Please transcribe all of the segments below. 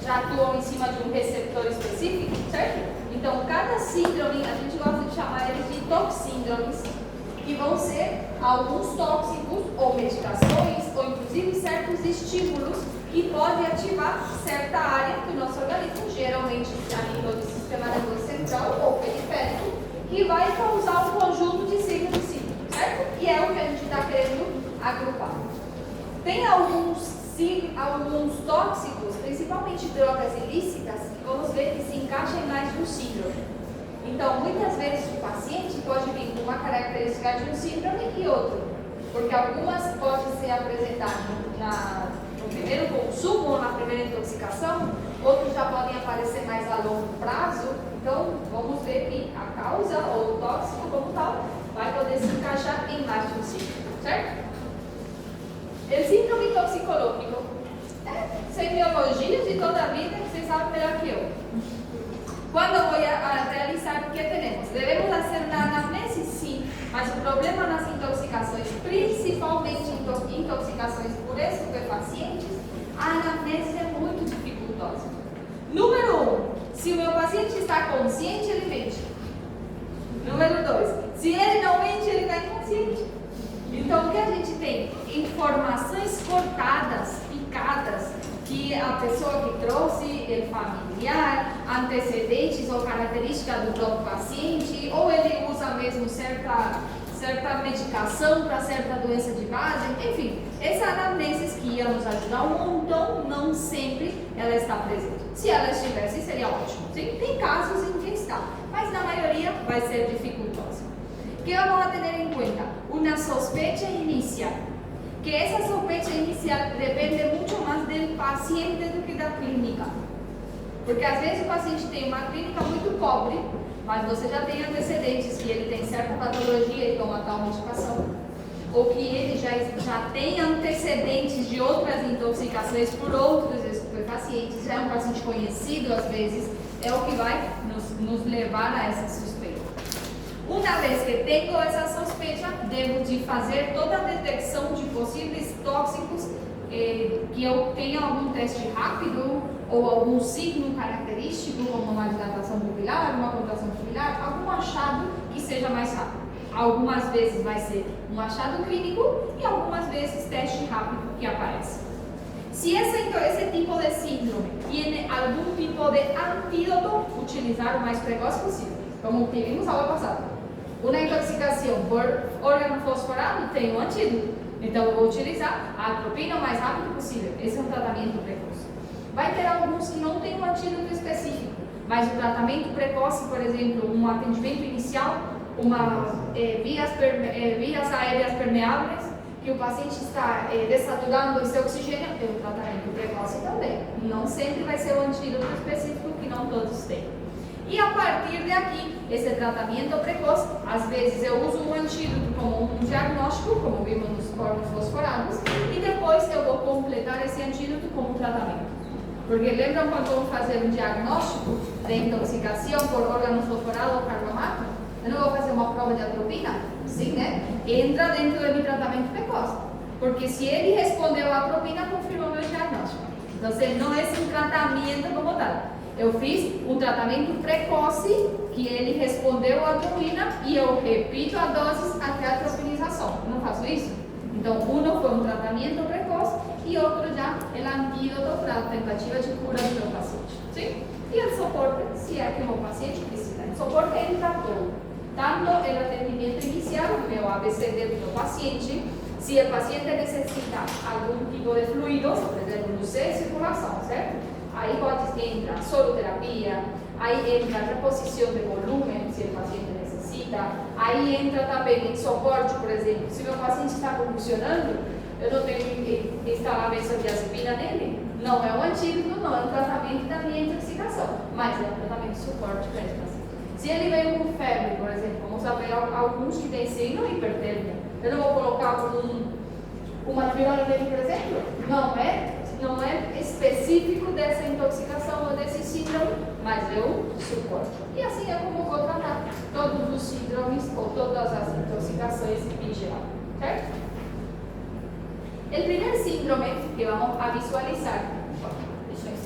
já atuam em cima de um receptor específico, certo? Então, cada síndrome, a gente gosta de chamar eles de toxíndromes, que vão ser alguns tóxicos ou medicações, ou inclusive certos estímulos que podem ativar certa área do nosso organismo, geralmente a nível do sistema nervoso central ou periférico, que vai causar um conjunto de signos e síndromes, certo? E é o que a gente está querendo agrupar. Tem alguns tóxicos, principalmente drogas ilícitas, que vamos ver que se encaixam em mais de um síndrome. Então, muitas vezes o paciente pode vir com uma característica de um síndrome e outro, porque algumas podem ser apresentadas no primeiro consumo ou na primeira intoxicação, outros já podem aparecer mais a longo prazo. Então, vamos ver que a causa ou o tóxico como tal vai poder se encaixar em mais de um síndrome, certo? O síndrome toxicológico é semiologia de toda a vida, que vocês sabem melhor que eu. Quando vou realizar o que temos? Devemos fazer uma anamnese? Sim, mas o problema nas intoxicações, principalmente intoxicações por estupefacientes, a anamnese é muito dificultosa. Número 1, se o meu paciente está consciente, ele mente. Número 2, se ele não mente, ele está inconsciente. Então, o que a gente tem? Informações cortadas, picadas, que a pessoa que trouxe, é familiar, antecedentes ou características do próprio paciente, ou ele usa mesmo certa medicação para certa doença de base, enfim, essa anamnese que ia nos ajudar um montão, não sempre ela está presente. Se ela estivesse, seria ótimo. Sim, tem casos em que está, mas na maioria vai ser dificultosa. O que vamos a ter em conta? Uma sospecha inicial. Que essa sospecha inicial depende muito mais do paciente do que da clínica. Porque às vezes o paciente tem uma clínica muito pobre, mas você já tem antecedentes que ele tem certa patologia e toma tal medicação, ou que ele já tem antecedentes de outras intoxicações por outros estupefacientes, já é um paciente conhecido às vezes, é o que vai nos levar a essa suspeita. Uma vez que tenho essa suspeita, devo de fazer toda a detecção de possíveis tóxicos, que eu tenha algum teste rápido ou algum signo característico, como uma dilatação pupilar, uma contração pupilar, algum achado que seja mais rápido. Algumas vezes vai ser um achado clínico e algumas vezes teste rápido que aparece. Se esse tipo de síndrome tem algum tipo de antídoto, utilizar o mais precoce possível, como tivemos a aula passada. Uma intoxicação por órgão fosforado tem um antídoto, então eu vou utilizar a atropina o mais rápido possível. Esse é um tratamento precoce. Vai ter alguns que não têm um antídoto específico, mas o tratamento precoce, por exemplo, um atendimento inicial, vias aéreas permeáveis, que o paciente está desaturando o seu oxigênio, é um tratamento precoce também. Não sempre vai ser um antídoto específico, que não todos têm. E a partir daqui, esse tratamento precoce, às vezes eu uso um antídoto como um diagnóstico, como vimos nos órgãos fosforados, e depois eu vou completar esse antídoto como tratamento. Porque lembram quando vamos fazer um diagnóstico de intoxicação por órgão fosforado ou carbonato? Eu não vou fazer uma prova de atropina? Sim, né? Entra dentro do meu tratamento precoce. Porque se ele respondeu à atropina, confirmou meu diagnóstico. Então, não é um tratamento como tal. Eu fiz um tratamento precoce, que ele respondeu à atropina e eu repito a dose até a tropinização. Eu não faço isso? Então, um foi um tratamento precoce e outro já é o antídoto para a tentativa de cura do meu paciente. Sim? E o suporte, se é que o meu paciente precisa. O suporte entra todo. Tanto o atendimento inicial, o meu ABCD do meu paciente, se o paciente necessita algum tipo de fluidos, por exemplo, luz e circulação, certo? Aí pode entrar soroterapia, aí entra reposição de volume, se o paciente necessita, aí entra também em suporte, por exemplo, se meu paciente está convulsionando, eu não tenho que instalar benzodiazepina nele, não é um antídoto, não é um tratamento da minha intoxicação, mas é um tratamento de suporte para esse paciente. Se ele veio com febre, por exemplo, vamos ver alguns que têm signo hipertérmia, eu não vou colocar uma triola nele, por exemplo, não é específico dessa intoxicação ou desse síndrome, mas eu suporto. E assim é como eu vou tratar todos os síndromes ou todas as intoxicações em geral, certo? O primeiro síndrome que vamos a visualizar, deixa eu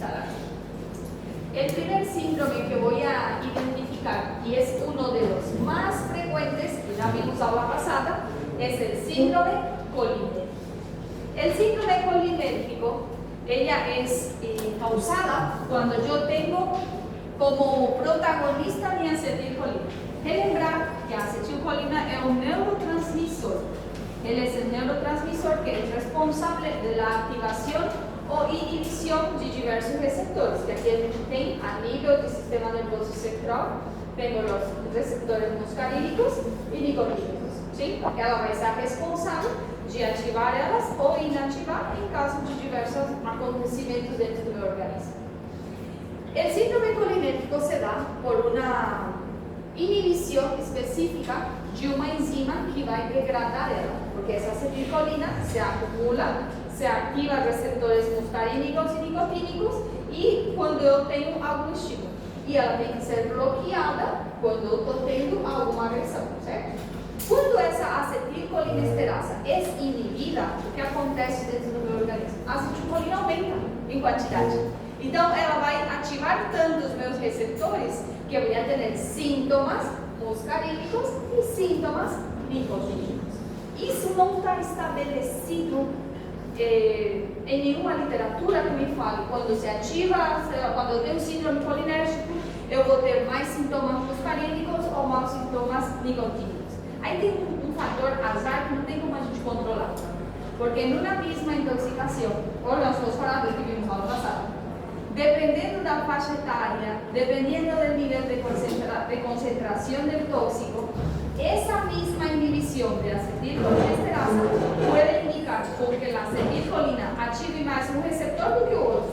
El primer síndrome que voy a identificar, y es uno de los más frecuentes, que ya vimos la hora pasada, es el síndrome colinérgico. El síndrome colinérgico, ella es causada cuando yo tengo como protagonista mi acetilcolina. Lembrar que a acetilcolina es un neurotransmisor. Él es el neurotransmisor que es responsable de la activación o inhibición de diversos receptores, que aquí a gente tem a nível do sistema nervoso central, tenho os receptores muscarínicos e nicotínicos. Sim? Ela vai ser responsável de ativar elas ou inativar em caso de diversos acontecimentos dentro do meu organismo. O síndrome colinérgico se dá por uma inibição específica de uma enzima que vai degradar ela, porque essa acetilcolina se acumula, se activa receptores muscarínicos e nicotínicos e quando eu tenho algum estímulo. E ela tem que ser bloqueada quando eu estou tendo alguma agressão, certo? Quando essa acetilcolinesterasa é inibida, o que acontece dentro do meu organismo? A acetilcolina aumenta em quantidade. Então, ela vai ativar tanto os meus receptores que eu vou ter sintomas muscarínicos e sintomas nicotínicos. Isso não está estabelecido em nenhuma literatura que me fale quando se ativa, quando eu tenho síndrome colinérgico, eu vou ter mais sintomas muscarínicos ou mais sintomas nicotínicos. Aí tem um fator azar que não tem como a gente controlar, porque numa mesma intoxicação, olha os fosforados que vimos no ano passado, dependendo da faixa etária, dependendo do nível de concentração do tóxico, essa mesma inibição de acetilcolinesterasa pode indicar porque a acetilcolina ative mais um receptor do que o outro.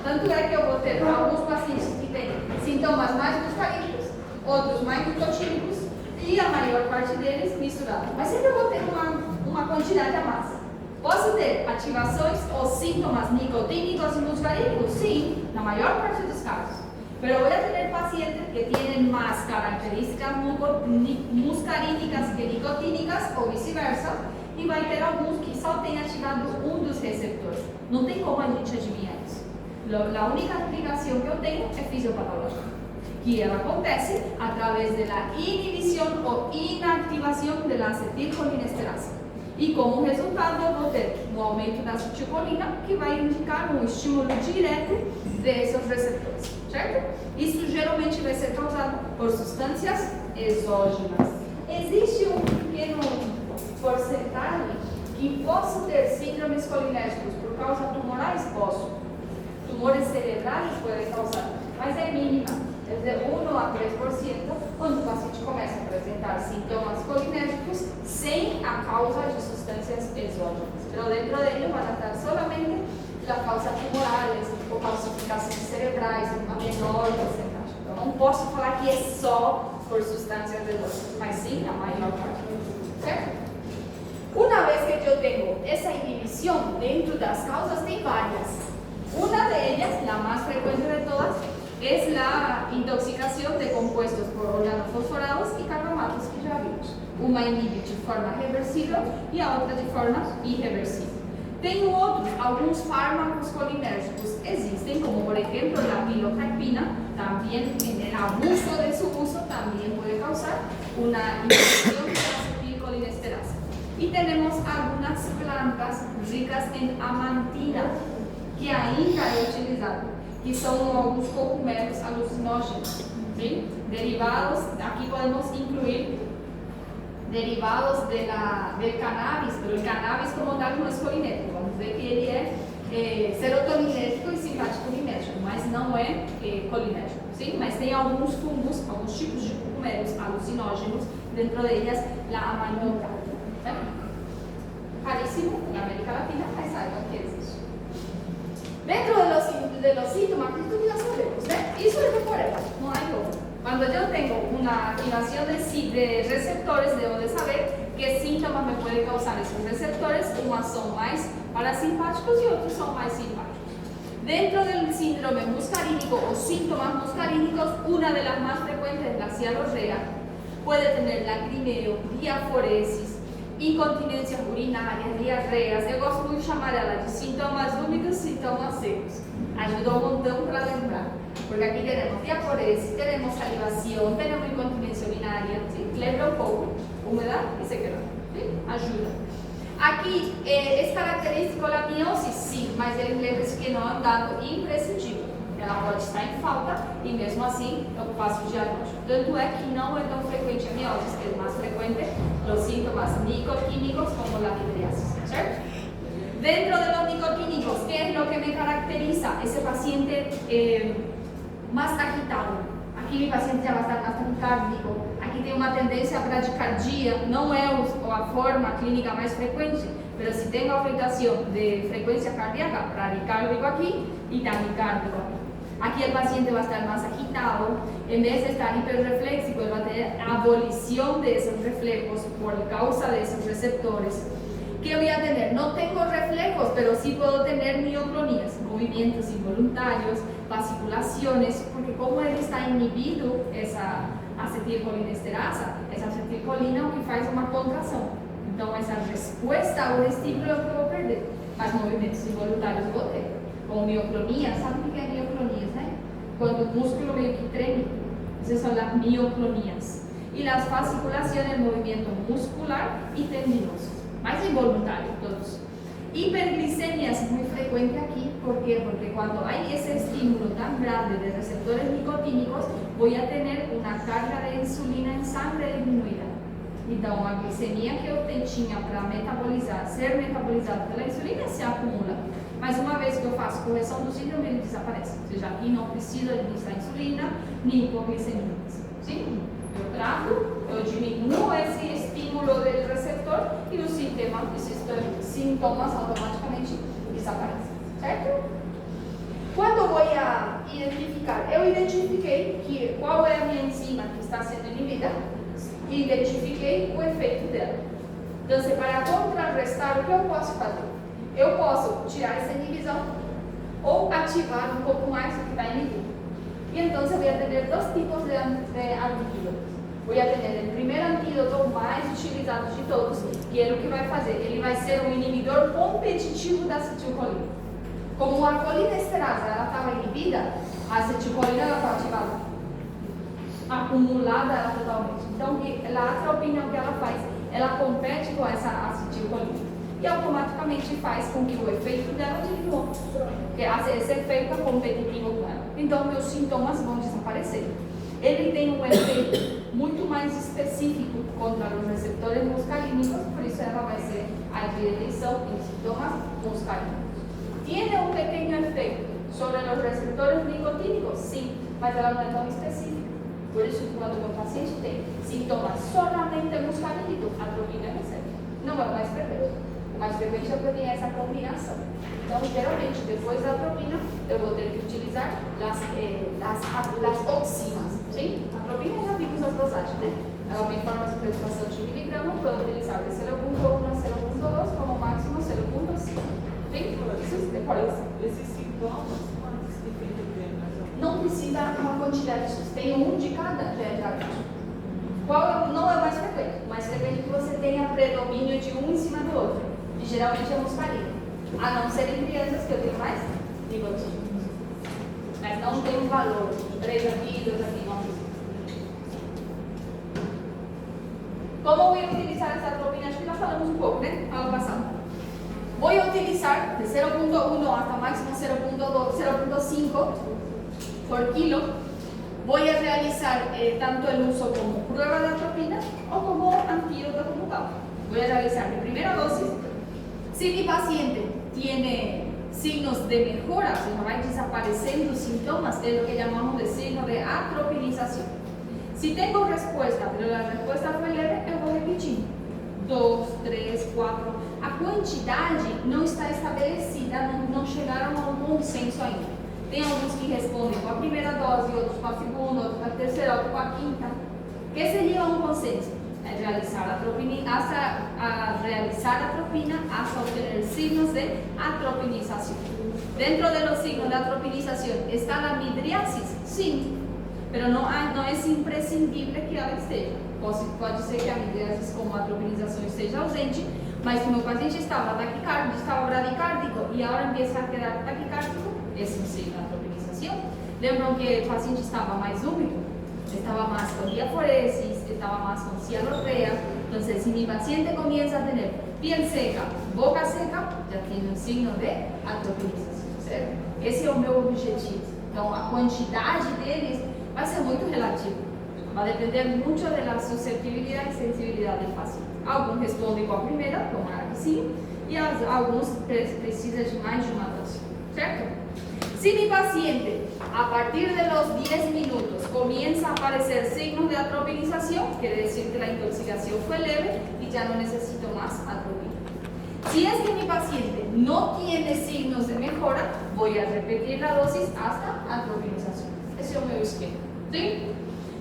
Tanto é que eu vou ter alguns pacientes que têm sintomas mais muscarínicos, outros mais nicotínicos e a maior parte deles misturados. Mas sempre eu vou ter uma quantidade a mais. Posso ter ativações ou sintomas nicotínicos e muscarínicos? Sim, na maior parte dos casos. Pero voy a tener pacientes que tienen más características muscarínicas que nicotínicas o vice-versa, e vai ter alguns que só têm ativado um dos receptores. Não tem como a gente adivinhar isso. A única explicação que eu tenho é fisiopatológica, que ela acontece através da inibição ou inativação da acetilcolinesterasa. E como resultado eu vou ter um aumento da acetilcolina que vai indicar um estímulo direto desses receptores, certo? Isso geralmente vai ser causado por substâncias exógenas. Existe um pequeno porcentagem que posso ter síndromes colinérgicos por causa tumorais? Posso. Tumores cerebrais podem causar, mas é mínima. É de 1 a 3% quando o paciente começa a apresentar sintomas colinérgicos sem a causa de substâncias exógenas. Pero dentro dele van a estar solamente as causas tumorais ou calcificações cerebrais, uma menor porcentagem. Então não posso falar que é só por substâncias exógenas, mas sim a maior parte. Certo? Uma vez que eu tenho essa inibição, dentro das causas tem várias. Uma delas, a mais frequente de todas, es la intoxicación de compuestos por organofosforados y carbamatos que ya vimos. Una inhibe de forma reversible y a otra de forma irreversible. Tenho outros, alguns fármacos colinérgicos existem, como por exemplo la pilocarpina, también en el abuso de su uso también puede causar una inhibición de la acetilcolinesterasa. Y tenemos algunas plantas ricas en amantina que ainda é utilizado, que são alguns cogumelos alucinógenos, ¿sí? Derivados, aqui podemos incluir derivados del cannabis, pero el cannabis como tal não é colinérgico, vamos dizer que ele é serotoninérgico e simpaticolinérgico, mas não é colinérgico, ¿sí? Mas tem alguns fungos, alguns tipos de cogumelos alucinógenos, dentro deles a manioca, ¿sí? Caríssimo na América Latina, mas saibam que existe. Dentro de los síntomas, que tú ya sabemos, ¿eh? Eso es recorrente, no hay como. Cuando yo tengo una activación de receptores, debo de saber qué síntomas me pueden causar esos receptores. Unas son más parasimpáticos y otros son más simpáticos. Dentro del síndrome muscarínico o síntomas muscarínicos, una de las más frecuentes es la cialorrea. Puede tener lacrimeo, diaforesis, incontinências urinárias, diarreias. Eu gosto muito de chamar ela de sintomas úmicos, sintomas secos. Ajuda um montão para lembrar. Porque aquí tenemos diaporese, tenemos salivación, tenemos incontinencia urinaria, ¿sí? Lembra un poco, humedad y sequedad, ¿sí? Ayuda. Aqui é característico da miose, sim, mas ele lembra-se que não é um dado imprescindível. Ela pode estar em falta e mesmo assim eu faço o diagnóstico. Tanto é que não é tão frequente a miose, que é mais frequente os sintomas nicotínicos como a midriasis, ¿certo? Dentro de los nicotínicos, ¿qué es lo que me caracteriza? Ese paciente más agitado. Aqui mi paciente já vai estar mais taquicárdico. Aqui tem uma tendência à bradicardia, não é a forma clínica mais frequente, mas se tem afetação de frequência cardíaca, bradicárdico aqui e taquicárdico aqui. Aqui o paciente vai estar mais agitado, em vez de estar hiperreflexivo, ele vai ter abolição desses reflejos por causa desses receptores. ¿Qué voy a tener? No tengo reflejos, pero sí puedo tener mioclonías, movimientos involuntarios, fasciculaciones, porque como ele está inhibido essa acetilcolinesterasa, essa acetilcolina o que faz uma contração. Então essa resposta ao estímulo eu vou perder, mas movimentos involuntários eu vou ter. Com mioclonia, sabe o que é mioclonias, né? Quando o músculo meio que treme, essas são as mioclonias. E as fasciculações, movimento muscular e tendinoso. Mais involuntário, todos. Hiperglicemia es muy frecuente aquí, ¿por qué? Porque cuando hay ese estímulo tan grande de receptores nicotínicos, voy a tener una carga de insulina en sangre disminuida. Então, a glicemia que eu tinha para metabolizar, ser metabolizada pela insulina, se acumula. Mas uma vez que eu faço correção do síndrome, ele desaparece. Ou seja, aqui não precisa administrar insulina, nem hipoglicemia. Sim? Eu trato, eu diminuo esse estímulo do receptor e os sintomas automaticamente desaparecem, certo? Quando eu vou identificar, eu identifiquei qual é a minha enzima que está sendo inibida e identifiquei o efeito dela. Então, para contrarrestar, o que eu posso fazer? Eu posso tirar essa inibição ou ativar um pouco mais o que está inibido. Y entonces voy a tener dos tipos de antídotos. Voy a tener el primer antídoto más utilizado de todos, que é o que vai fazer. Ele vai ser um inibidor competitivo da acetilcolina. Como a colinesterasa ela estava inibida, a acetilcolina ela está ativada, acumulada ela totalmente. Então, a atropina, o que ela faz? Ela compete com essa acetilcolina e automaticamente faz com que o efeito dela diminua, porque esse efeito é competitivo com ela. Então, meus sintomas vão desaparecer. Ele tem um efeito muito mais específico contra os receptores muscarínicos, por isso ela vai ser a de eleição em sintomas muscarínicos. Tiene um pequeno efeito sobre os receptores nicotínicos? Sim, mas ela não é tão específica. Por isso, quando o paciente tem sintomas solamente muscarínicos, a atropina recebe. Não é o mais frequente. O mais frequente é que eu tenho essa combinação. Então, geralmente, depois da atropina, eu vou ter que utilizar as oximas. Sim? A atropina já vimos as dosagens, né? Ela vem em forma de prescrição de miligrama, eu vou utilizar de 0,1 a 0,2 como máximo 0,5. Sim? Esses sintomas, quantos que tem que ter mais ou menos? Não precisa uma quantidade de tem um de cada diagnóstico. Qual não é o mais frequente? O mais frequente é que você tenha predomínio de um em cima do outro. E geralmente é muscarina. A não ser em crianças que eu tenho mais nicotina. Mas não tem um valor. 3 aqui, 2 aqui, não precisa. Como eu vou utilizar essa atropina? Acho que já falamos um pouco, né? Aula passada. Vou utilizar de 0,1 hasta máximo 0,5 por quilo. Vou realizar tanto o uso como prueba de atropina ou como antídoto como tal. Vou realizar mi primera dosis. Si mi paciente tiene signos de mejora, o sea, va desapareciendo síntomas, es lo que llamamos de signo de atropinización. Si tengo respuesta, pero la respuesta fue leve, eu vou repetindo. 2, 3, 4. A quantidade não está estabelecida, não chegaram a um consenso ainda. Tem alguns que respondem com a primeira dose, outros com a segunda, outros com a terceira, outros com a quinta. O que seria um consenso? É realizar a atropina hasta obtener signos de atropinización. Dentro de los signos de atropinización está la midriasis, sim, pero no es imprescindible que ela esteja. Pode ser que a midriasis como atropinização esteja ausente, mas se o meu paciente estava taquicárdico, estava bradicárdico e agora empieza a quedar taquicárdico, esse é um signo de atropinização. Lembram que o paciente estava mais úmido? Estaba más con diaforesis, estaba más con cianorrea. Entonces, si mi paciente comienza a tener piel seca, boca seca, já tem um signo de atropinização, certo? Esse é o meu objetivo. Então, a quantidade deles vai ser muito relativa. Vai depender muito da suscetibilidade e sensibilidade do paciente. Alguns respondem com a primeira, tomara que sim, e alguns precisam de mais de uma dose, certo? Si mi paciente, a partir de los 10 minutos, comienza a aparecer signos de atropinización, quiere decir que la intoxicación fue leve y ya no necesito más atropina. Si es que mi paciente no tiene signos de mejora, voy a repetir la dosis hasta atropinización. Esse é o meu esquema. ¿Sí?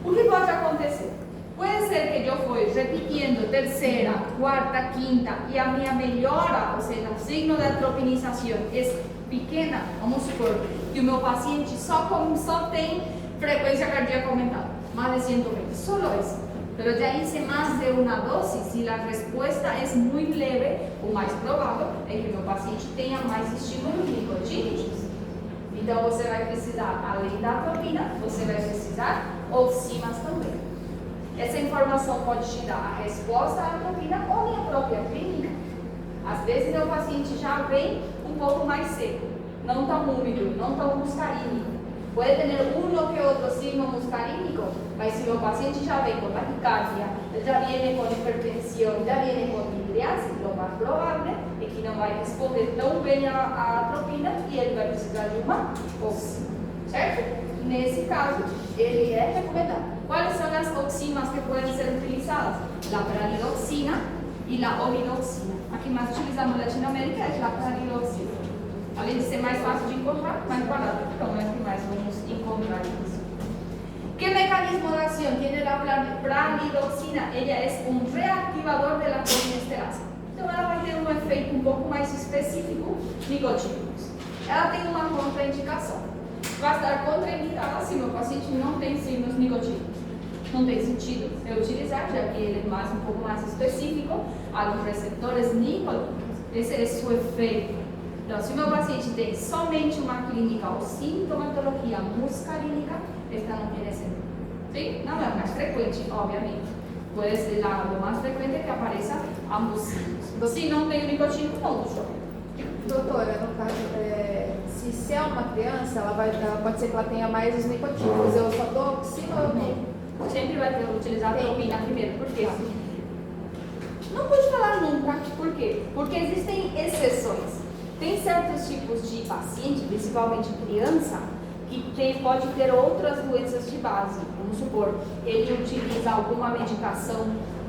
O que pode acontecer? Puede ser que yo fui repitiendo tercera, cuarta, quinta y a minha melhora, ou seja, o signo de atropinización es pequena, vamos supor que o meu paciente só tem frequência cardíaca aumentada, mais de 120, solo isso. Pero ya hice más de una dosis, si la respuesta es muy leve, o mais provável é que o meu paciente tenha mais estímulos nicotínicos. Então você vai precisar, além da atropina, você vai precisar oximas também. Essa informação pode te dar a resposta à atropina ou minha própria clínica. Às vezes meu paciente já vem um pouco mais seco, não tão úmido, não tão muscarínico. Pode ter uno que outro signo muscarínico, mas se meu paciente já vem com taquicardia, já vem com hipertensão, já vem com midriase, o mais provável é que não vai responder tão bem à atropina e ele vai precisar de uma oxima, certo? Nesse caso, ele é recomendado. Quais são as oximas que podem ser utilizadas? La pralidoxina e a onidoxina. A que mais utilizamos na Latinoamérica é a pralidoxina. Além de ser mais fácil de encontrar, mais barato. Então é o que mais vamos encontrar isso. Que mecanismo de ação tem a pralidoxina? Ela é um reactivador da colinesterase. Então ela vai ter um efeito um pouco mais específico nicotínico. Ela tem uma contraindicação. Vai estar contraindicada se meu paciente não tem signos nicotínicos. Não tem sentido eu utilizar, já que ele é um pouco mais específico aos receptores nicotínicos. Esse é seu efeito. Então, se o meu paciente tem somente uma clínica ou sintomatologia muscarínica, esta não tiene sentido. Sim? Não é o mais frequente, obviamente. Pode ser o mais frequente que apareça ambos signos. Se não tem o nicotínico, não uso. Doutora, no caso, se é uma criança, ela pode ser que ela tenha mais os nicotínicos. Eu só dou oxima ou não? Sempre vai ter que utilizar a atropina primeiro. Por quê? Não pode falar nunca. Por quê? Porque existem exceções. Tem certos tipos de paciente, principalmente criança, que pode ter outras doenças de base. Vamos supor, ele utiliza alguma medicação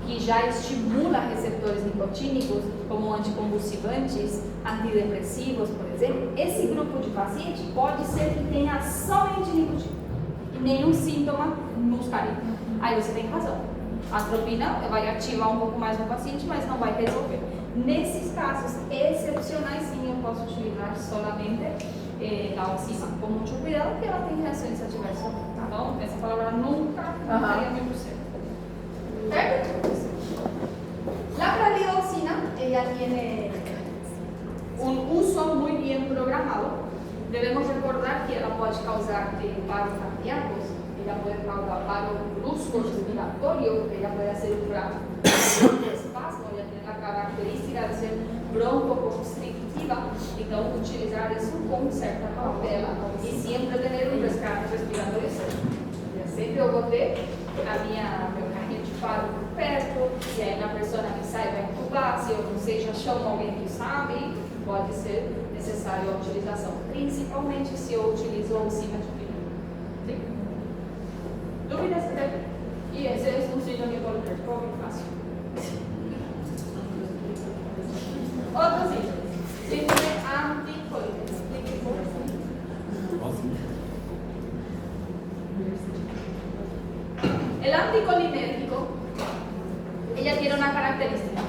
que já estimula receptores nicotínicos, como anticonvulsivantes, antidepressivos, por exemplo. Esse grupo de paciente pode ser que tenha somente nicotina e nenhum síntoma muscarínico. Aí você tem razão. A atropina vai ativar um pouco mais o paciente, mas não vai resolver. Nesses casos excepcionais, sim, eu posso utilizar solamente a oxima, com muito cuidado, porque ela tem reações adversas, tá bom? Essa palavra nunca estaria 100%. Certo? La pralidoxina, ella tiene un uso muy bien programado. Debemos recordar que ela pode causar paros cardíacos, ela pode causar paro brusco respiratório, ela pode hacer un espasmo, ela tem a característica de ser broncoconstrictiva, então utilizar isso com certa cautela e sempre ter um resgate respiratório certo. Sempre eu vou ter meu carrinho de paro por perto, e aí na pessoa que sai vai entubar, se eu não sei, já chamo alguém que sabe, pode ser necessário a utilização, principalmente se eu utilizo oxima de pino. Dúvidas? E esse é um síndrome de Goldberg, fácil. Outro síndrome, síndrome anticolíneco. El anticolinérgico, ella tiene una característica.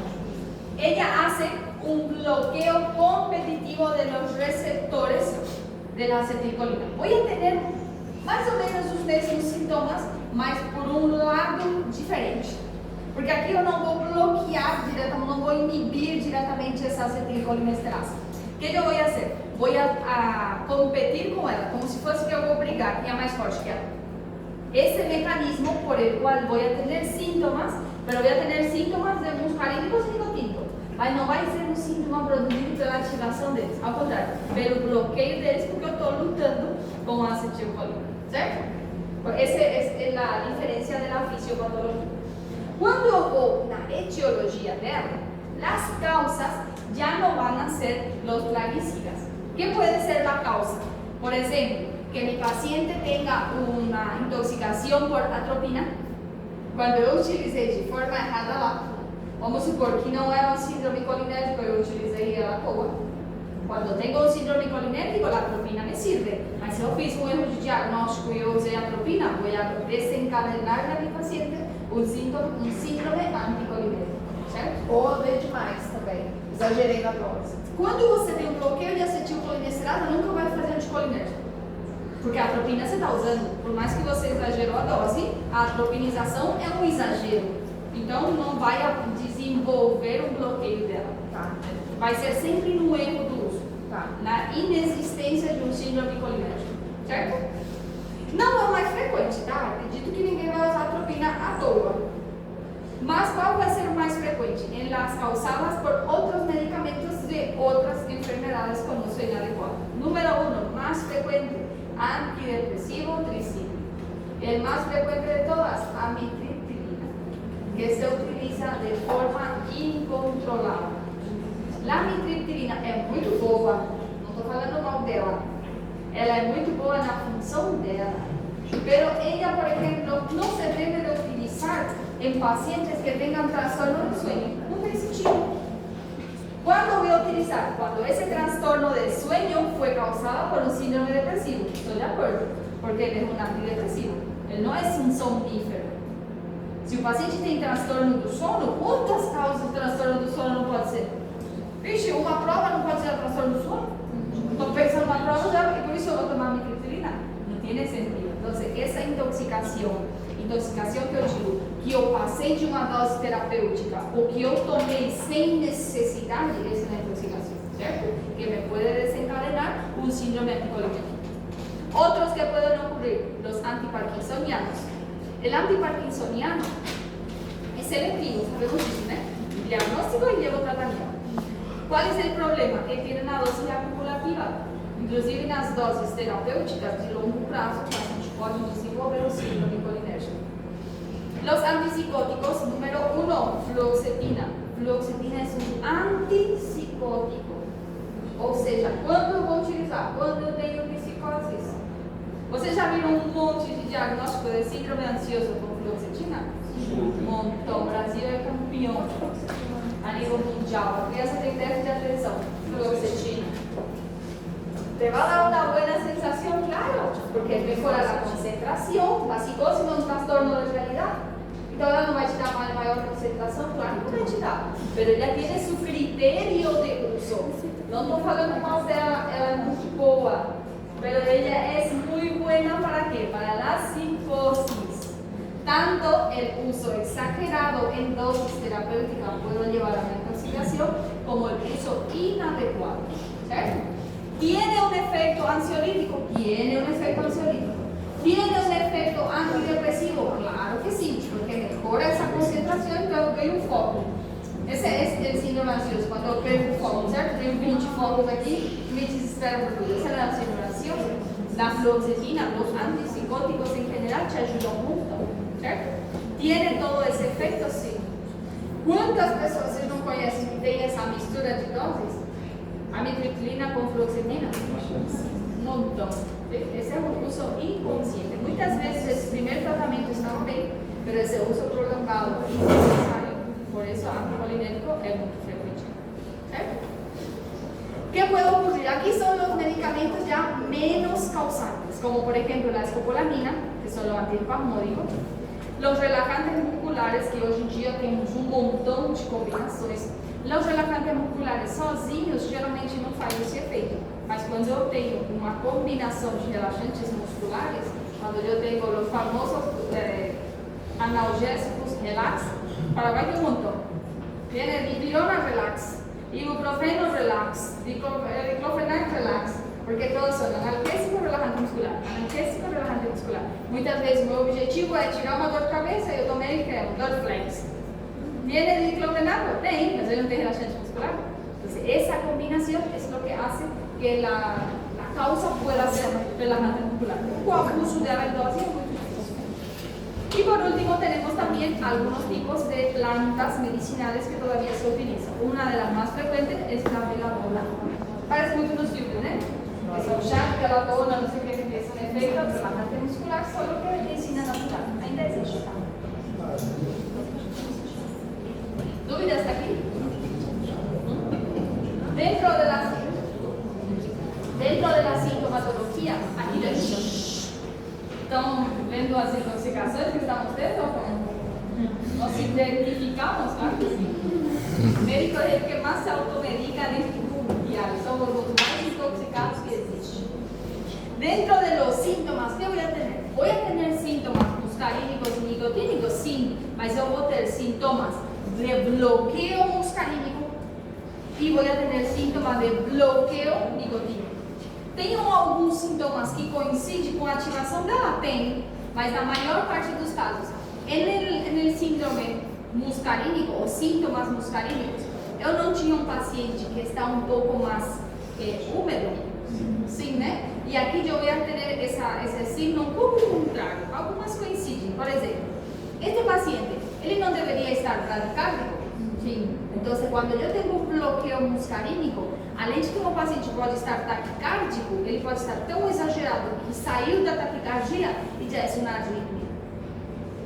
Ella hace un bloqueo competitivo de los receptores de la acetilcolina. Voy a tener mais ou menos os mesmos sintomas, mas por um lado diferente. Porque aqui eu não vou bloquear diretamente, não vou inibir diretamente essa acetilcolinesterase. O que eu vou fazer? Vou a competir com ela, como se fosse que eu vou brigar brigar, quem é mais forte que ela. Esse mecanismo por el cual voy a tener síntomas, pero voy a tener síntomas de muscarínicos nicotínicos. Mas não vai ser um síntoma produzido pela ativação deles, ao contrário, pelo bloqueio deles, porque eu estou lutando com a acetilcolina, certo? Essa é a diferença da fisiopatologia. Quando eu vou na etiologia dela, as causas já não vão ser os plaguicidas. ¿Qué puede ser la causa? Por ejemplo, que mi paciente tenga una intoxicación por atropina. Cuando yo utilicé de forma errada lá, vamos supor que não era um síndrome colinérgico, eu utilizei ela boa. Quando tenho um síndrome colinérgico, a atropina me sirve. Mas se eu fiz um erro de diagnóstico e eu usei atropina, vou desencadenar na minha paciente um síndrome anticolinérgico, certo? Ou dei demais também. Exagerei na dose. Quando você tem um bloqueio de acetilcolinesterase, nunca vai fazer anticolinérgico. Porque a atropina você está usando. Por mais que você exagerou a dose, a atropinização é um exagero. Então não vai desenvolver um bloqueio dela. Tá. Vai ser sempre no erro do uso. Tá. Na inexistência de um síndrome colinérgico. Certo? Não é o mais frequente, tá? Acredito que ninguém vai usar atropina à toa. Mas qual vai ser o mais frequente? Em las causadas por outros medicamentos de outras enfermedades como o sueño adecuado. Número 1, más frecuente, antidepresivo tricíclico. El más frecuente de todas, amitriptilina, que se utiliza de forma incontrolada. A amitriptilina é muito boa, não estou falando mal dela, ela é muito boa na função dela, pero ella, por ejemplo, no se debe de utilizar en pacientes que tengan trastorno del sueño. No tiene sentido. ¿Cuándo voy a utilizar? Cuando ese trastorno del sueño fue causado por un síndrome depresivo. Estoy de acuerdo, porque él es un antidepresivo. Él no es un somnífero. Se o paciente tem transtorno do sono, quantas causas do transtorno do sono não pode ser? Vixe, uma prova não pode ser o transtorno do sono? Estou pensando na prova já, e por isso eu vou tomar amitriptilina. Não tem sentido. Então, essa intoxicação que eu digo, que eu passei de uma dose terapêutica ou que eu tomei sem necessidade, essa é a intoxicação, certo? Que me pode desencadenar um síndrome anticolinérgico. Outros que podem ocorrer, os antiparkinsonianos. O antiparkinsoniano é seletivo, sabemos isso, né? Diagnóstico e lleva tratamento. Qual é o problema? Que tem uma dose acumulativa. Inclusive nas doses terapêuticas de longo prazo, o paciente pode desenvolver o síndrome colinérgico. Los antipsicóticos, número 1, fluoxetina. Fluoxetina é um antipsicótico. Ou seja, quando eu vou utilizar? Quando eu tenho psicoses. Vocês já viram um monte de diagnóstico de síndrome ansioso com fluoxetina? Um montão. O Brasil é campeão a nível mundial. A criança tem déficit de atenção. Fluoxetina. Te va a dar una buena sensación, claro, porque mejora la concentración, la psicosis no es un trastorno de realidad. Então ela não vai te dar maior concentração, claro que vai te dar, pero ela tem seu critério de uso. Não estou falando mal dela, ela é muito boa, pero ela é muito buena para quê? Para la psicosis. Tanto el uso exagerado en dosis terapéuticas puede llevar a una intoxicación, como el uso inadecuado, ¿cierto? ¿Tiene un efecto ansiolítico? Tiene un efecto ansiolítico. ¿Tiene un efecto antidepresivo? Claro que sí, porque mejora esa concentración y luego hay un foco. Ese es el síndrome ansioso, cuando eu perco o foco, certo? Tenho 20 focos aqui, me desespero por tudo. Essa é a síndrome ansiosa. La fluoxetina, los antipsicóticos en general te ayudan mucho, certo? ¿Tiene todo ese efecto? Sí. ¿Cuántas pessoas vocês não conhecem que tem essa mistura de doses? Amitriptilina com fluoxetina? Não montão. Esse é um uso inconsciente. Muitas vezes esse primeiro tratamento está bem, mas esse uso prolongado é necessário. Por isso, o anticolinérgico é muito frequente. Certo? O que pode ocorrer? Aqui são os medicamentos já menos causantes, como por exemplo a escopolamina, que são os antiespasmódicos, os relajantes musculares, que hoje em dia temos um montão de combinações. Os relaxantes musculares sozinhos geralmente não fazem esse efeito, mas quando eu tenho uma combinação de relaxantes musculares, quando eu tenho os famosos analgésicos relax, para vai ter um montão. Tem dipirona relax, ibuprofeno relax, diclofenac relax, porque todos são analgésico relajante muscular, analgésico muscular. Muitas vezes o meu objetivo é tirar uma dor de cabeça e eu tomei Dorflex. ¿Viene de diclofenaco? Tem, mas ele não tem relaxante muscular. Entonces, esa combinación es lo que hace que la causa pueda ser relajante muscular. O abuso de aledosis es muy difícil. Y por último tenemos también algunos tipos de plantas medicinales que todavía se utilizan. Una de las más frecuentes es la belladona. Parece muy conocido, ¿no? Es un chat, belladona, no sé qué, es un efecto relajante muscular, solo que es medicina natural. Ainda existe. ¿Dúvidas hasta aquí? Dentro de la sintomatología, aquí dentro, estão vendo as intoxicações que estamos tendo? Nós identificamos, claro que sim. O médico é o que mais se automedica neste mundo mundial, somos os mais intoxicados que existem. Dentro de los síntomas, ¿qué voy a tener? Voy a tener síntomas muscarínicos y nicotínicos, sí, mas eu vou ter sintomas de bloqueo muscarínico y voy a tener síntomas de bloqueo nicotínico. Tenho alguns sintomas que coincidem com a ativação dela? Tem, mas na maior parte dos casos, no síndrome muscarínico ou síntomas muscarínicos, eu não tinha um paciente que está um pouco mais úmido, sim, né? E aqui eu vou ter esse signo um pouco contrário, algumas coincidem. Por exemplo, este paciente, ele não deveria estar bradicárdico? Sim. Então, quando eu tenho um bloqueio muscarínico, além de que o paciente pode estar taquicárdico, ele pode estar tão exagerado que saiu da taquicardia e já é uma arritmia.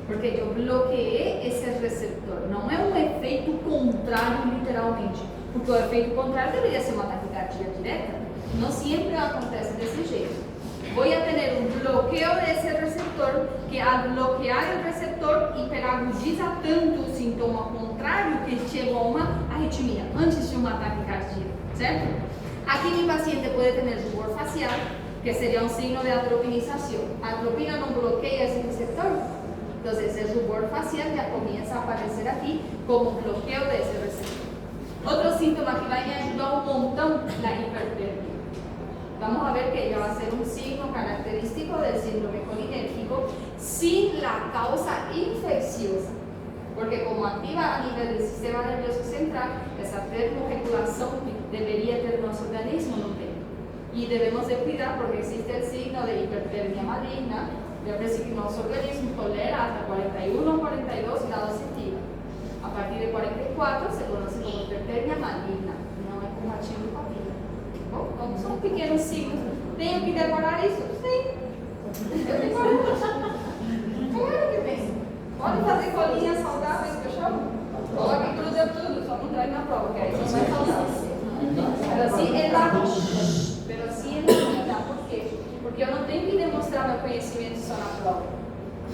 Porque eu bloqueei esse receptor. Não é um efeito contrário, literalmente. Porque o efeito contrário deveria ser uma taquicardia direta. Não sempre acontece desse jeito. Vou ter um bloqueio desse receptor, que al bloquear o receptor hiperagudiza tanto o sintoma contrário que chega a uma arritmia, antes de uma taquicardia, certo? Aqui mi paciente pode ter rubor facial, que seria um signo de atropinização. A atropina não bloqueia esse receptor, então esse rubor facial já começa a aparecer aqui como bloqueio desse receptor. Outro síntoma que vai me ajudar um montão na hipertermia. Vamos a ver que ella va a ser un signo característico del síndrome colinérgico sin la causa infecciosa, porque como activa a nivel del sistema nervioso central, esa termorregulación debería tener nuestro organismo, no tiene. Y debemos de cuidar porque existe el signo de hipertermia maligna, de que nuestro organismo tolera hasta 41 o 42 grados centígrados. A partir de 44 se conoce como hipertermia maligna, no es como ativo y papila. Bom, então são pequenos signos. Tenho que decorar isso? Sim. Eu decoro. Claro que tem. Pode fazer colinhas saudáveis que eu chamo? Coloca e cruza tudo, só não traz na prova, que aí não vai faltar. Pero assim é la vida. Por quê? Porque eu não tenho que demonstrar meu conhecimento só na prova.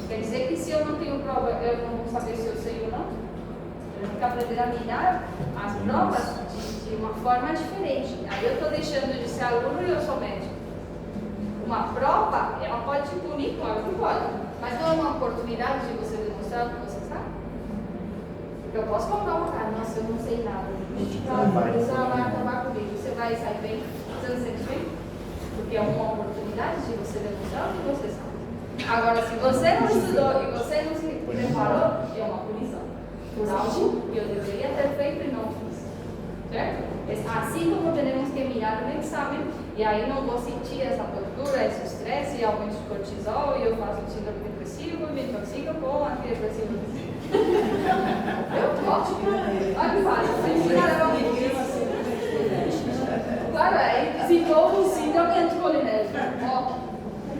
Quer dizer que se eu não tenho prova, eu não vou saber se eu sei ou não? Eu tenho que aprender a mirar as provas de uma forma diferente. Aí eu estou deixando de ser aluno e eu sou médico. Uma prova, ela pode te punir, claro que pode, mas não é uma oportunidade de você demonstrar o que você sabe. Eu posso colocar uma cara, nossa, eu não sei nada. A professora vai acabar comigo, você vai sair bem, você não sente bem? Porque é uma oportunidade de você demonstrar o que você sabe. Agora, se você não estudou e você não se preparou, é uma punição. Por algo que eu deveria ter feito e não fiz. Certo? Assim como temos que mirar no exame, e aí não vou sentir essa tortura, esse estresse, e aumento de cortisol, e eu faço o síndrome depressivo e me intoxico com antidepressivo. Eu posso? Olha que fácil, vai ensinar a claro, aí se for um síndrome anticolinérgico.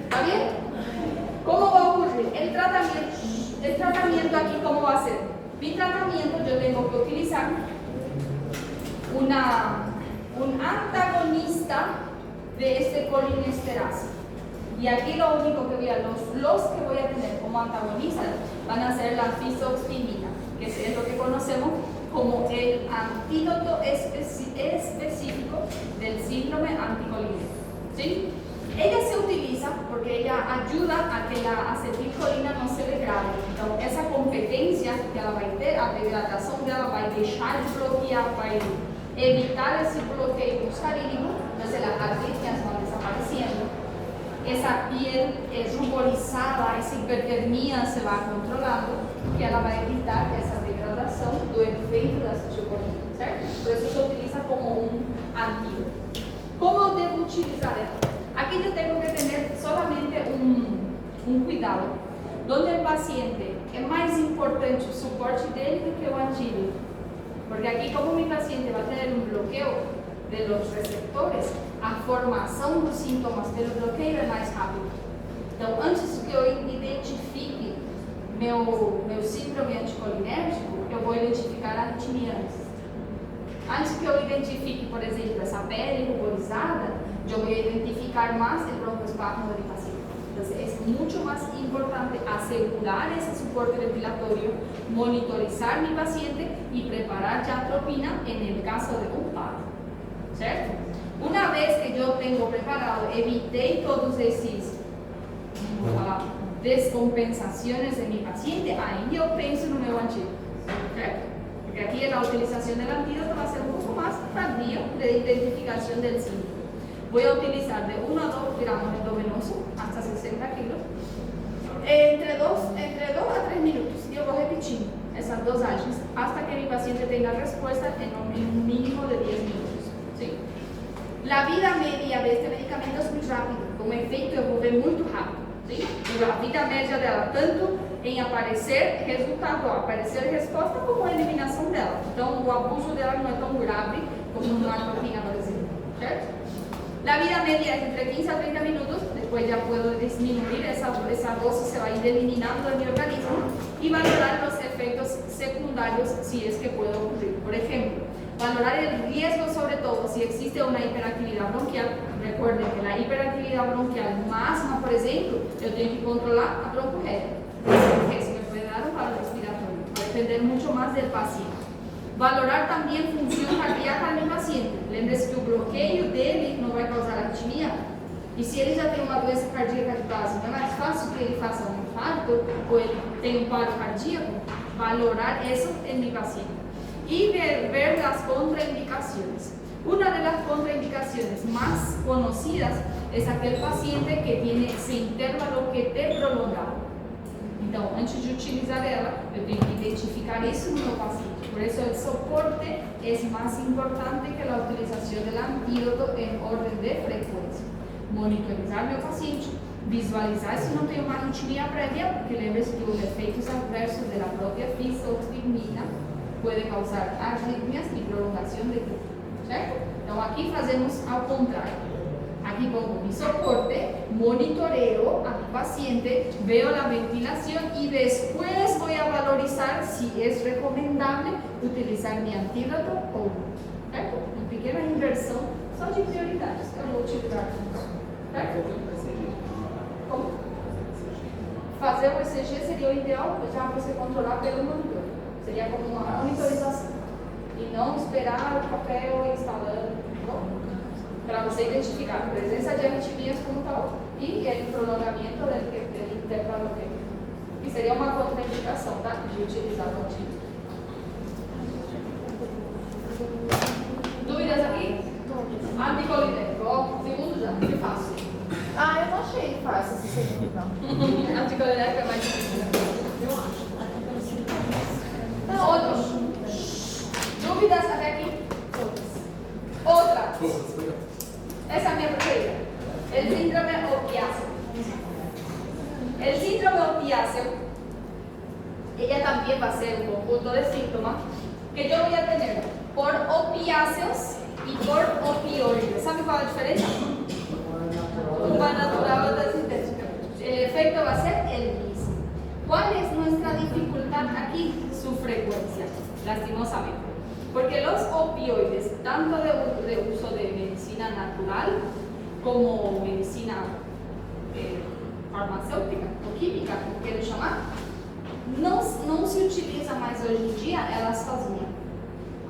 Tá vendo? Como vai ocorrer? O tratamento aqui como vai ser? Mi tratamento eu tenho que utilizar un antagonista de este colinesterasa. Y aquí lo único que voy a, los que voy a tener como antagonistas van a ser la fisoximina, que es lo que conocemos como el antídoto específico del síndrome anticolinérgico. ¿Sí? Ella se utiliza porque ella ayuda a que la acetilcolina no se degrade. Entonces, esa competencia que ela vai ter, a degradação dela vai deixar de bloquear, vai evitar esse bloqueio muscarínico, entonces las arritmias van desapareciendo. esa piel ruborizada, esa hipertermia se va controlando, que ela vai evitar essa degradação do efeito da acetilcolina, certo? Por isso se utiliza como um antídoto. Como eu devo utilizar ela? Aqui eu tenho que ter solamente um cuidado. Donde o paciente é mais importante o suporte dele do que o antídoto. Porque aqui, como mi paciente vai ter um bloqueio de los receptores, a formação dos sintomas pelo bloqueio é mais rápido. Então, antes que eu identifique meu síndrome anticolinérgico, eu vou identificar a arritmia antes. Antes que eu identifique, por exemplo, essa pele ruborizada, eu vou identificar mais o broncoespasmo do paciente. Então, é muito mais importante asegurar esse suporte ventilatório, monitorizar mi paciente e preparar a atropina em caso de um paro, certo? Uma vez que eu tenho preparado, evitei todos esses, vamos falar, descompensações de mi paciente, aí eu penso no meu antídoto, certo? Porque aqui a utilização do antídoto vai ser um pouco mais tardia de identificação do síndrome. Vou utilizar de 1 a 2 gramos de endovenoso, hasta 60 kilos, entre 2 a 3 minutos. E eu vou repetindo essas dosagens hasta que mi paciente tenha resposta em um mínimo de 10 minutos. ¿Sí? A vida média deste medicamento é muito rápido, com efeito eu vou ver muito rápido. ¿Sí? A vida média dela, tanto em aparecer resultado, aparecer resposta, como a eliminação dela. Então, o abuso dela não é tão grave como uma atropina, por exemplo. Certo? A vida média é entre 15 a 30 minutos, depois já posso disminuir, essa dose se vai eliminando do meu organismo e valorar os efeitos secundários se é que pode ocorrer. Por exemplo, valorar o risco, sobre todo, se existe uma hiperatividade bronquial. Recuerden que a hiperatividade bronquial máxima, por exemplo, eu tenho que controlar a broncohéria, porque isso me pode dar um paro respiratório, vai depender muito mais do paciente. Valorar também a função cardíaca do paciente. Lembre-se que o bloqueio dele não vai causar arritmia. E se ele já tem uma doença cardíaca de base, não é mais fácil que ele faça um infarto ou ele tem um paro cardíaco? Valorar isso em meu paciente. E ver as contraindicações. Uma das contraindicações mais conhecidas é aquele paciente que tem esse intervalo QT prolongado. Então, antes de utilizar ela, eu tenho que identificar isso no meu paciente. Por isso, o suporte é mais importante que a utilização do antídoto em ordem de frequência. Monitorizar meu paciente, visualizar se não tem uma arritmia prévia, porque lembre-se que os efeitos adversos da própria fluoxetina podem causar arritmias e prolongação de tempo, certo? Então, aqui fazemos ao contrário. Aqui pongo mi soporte, monitoreo a mi paciente, veo la ventilación y después voy a valorizar si es recomendable utilizar mi antídoto o no. Certo? Uma pequena inversão só de prioridades que eu vou utilizar. Certo? Como? Fazer o ECG seria o ideal, já você controlar pelo monitor. Seria como uma monitorização. E não esperar o papel instalando. Para você identificar a presença de arritmias como tal e o prolongamento do intervalo tempo. Que seria uma contraindicação, tá? De utilizar o antídoto. Dúvidas aqui? Anticolinérgico, ó, segundo já, que fácil. Ah, eu não achei fácil esse segundo, não. Anticolinérgico é mais difícil, né? Eu acho. Não, outros. Dúvidas até aqui? Outra. Essa é a minha preferida. O síndrome opiáceo. O síndrome opiáceo, ella también va a ser un conjunto de síntomas que yo voy a tener por opiáceos y por opioides. ¿Sabe cuál es la diferencia? Uma natural otra sintética. El efecto va a ser el mismo. ¿Cuál es nuestra dificultad aquí? Su frecuencia, lastimosamente. Porque los opioides, tanto de uso de medicina natural como medicina farmacêutica ou química, como queiram chamar, não se utiliza mais hoje em dia ela sozinha.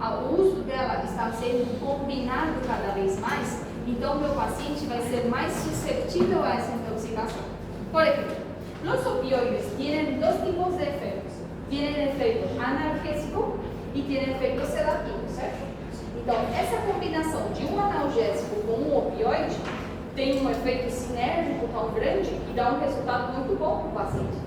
O uso dela está sendo combinado cada vez mais, então meu paciente vai ser mais suscetível a essa intoxicação. Por exemplo, os opioides têm dois tipos de efeitos. Tienen efeito analgésico e tiene efeito sedativo, certo? Então, essa combinação de um analgésico com um opioide tem um efeito sinérgico tão grande que dá um resultado muito bom para o paciente.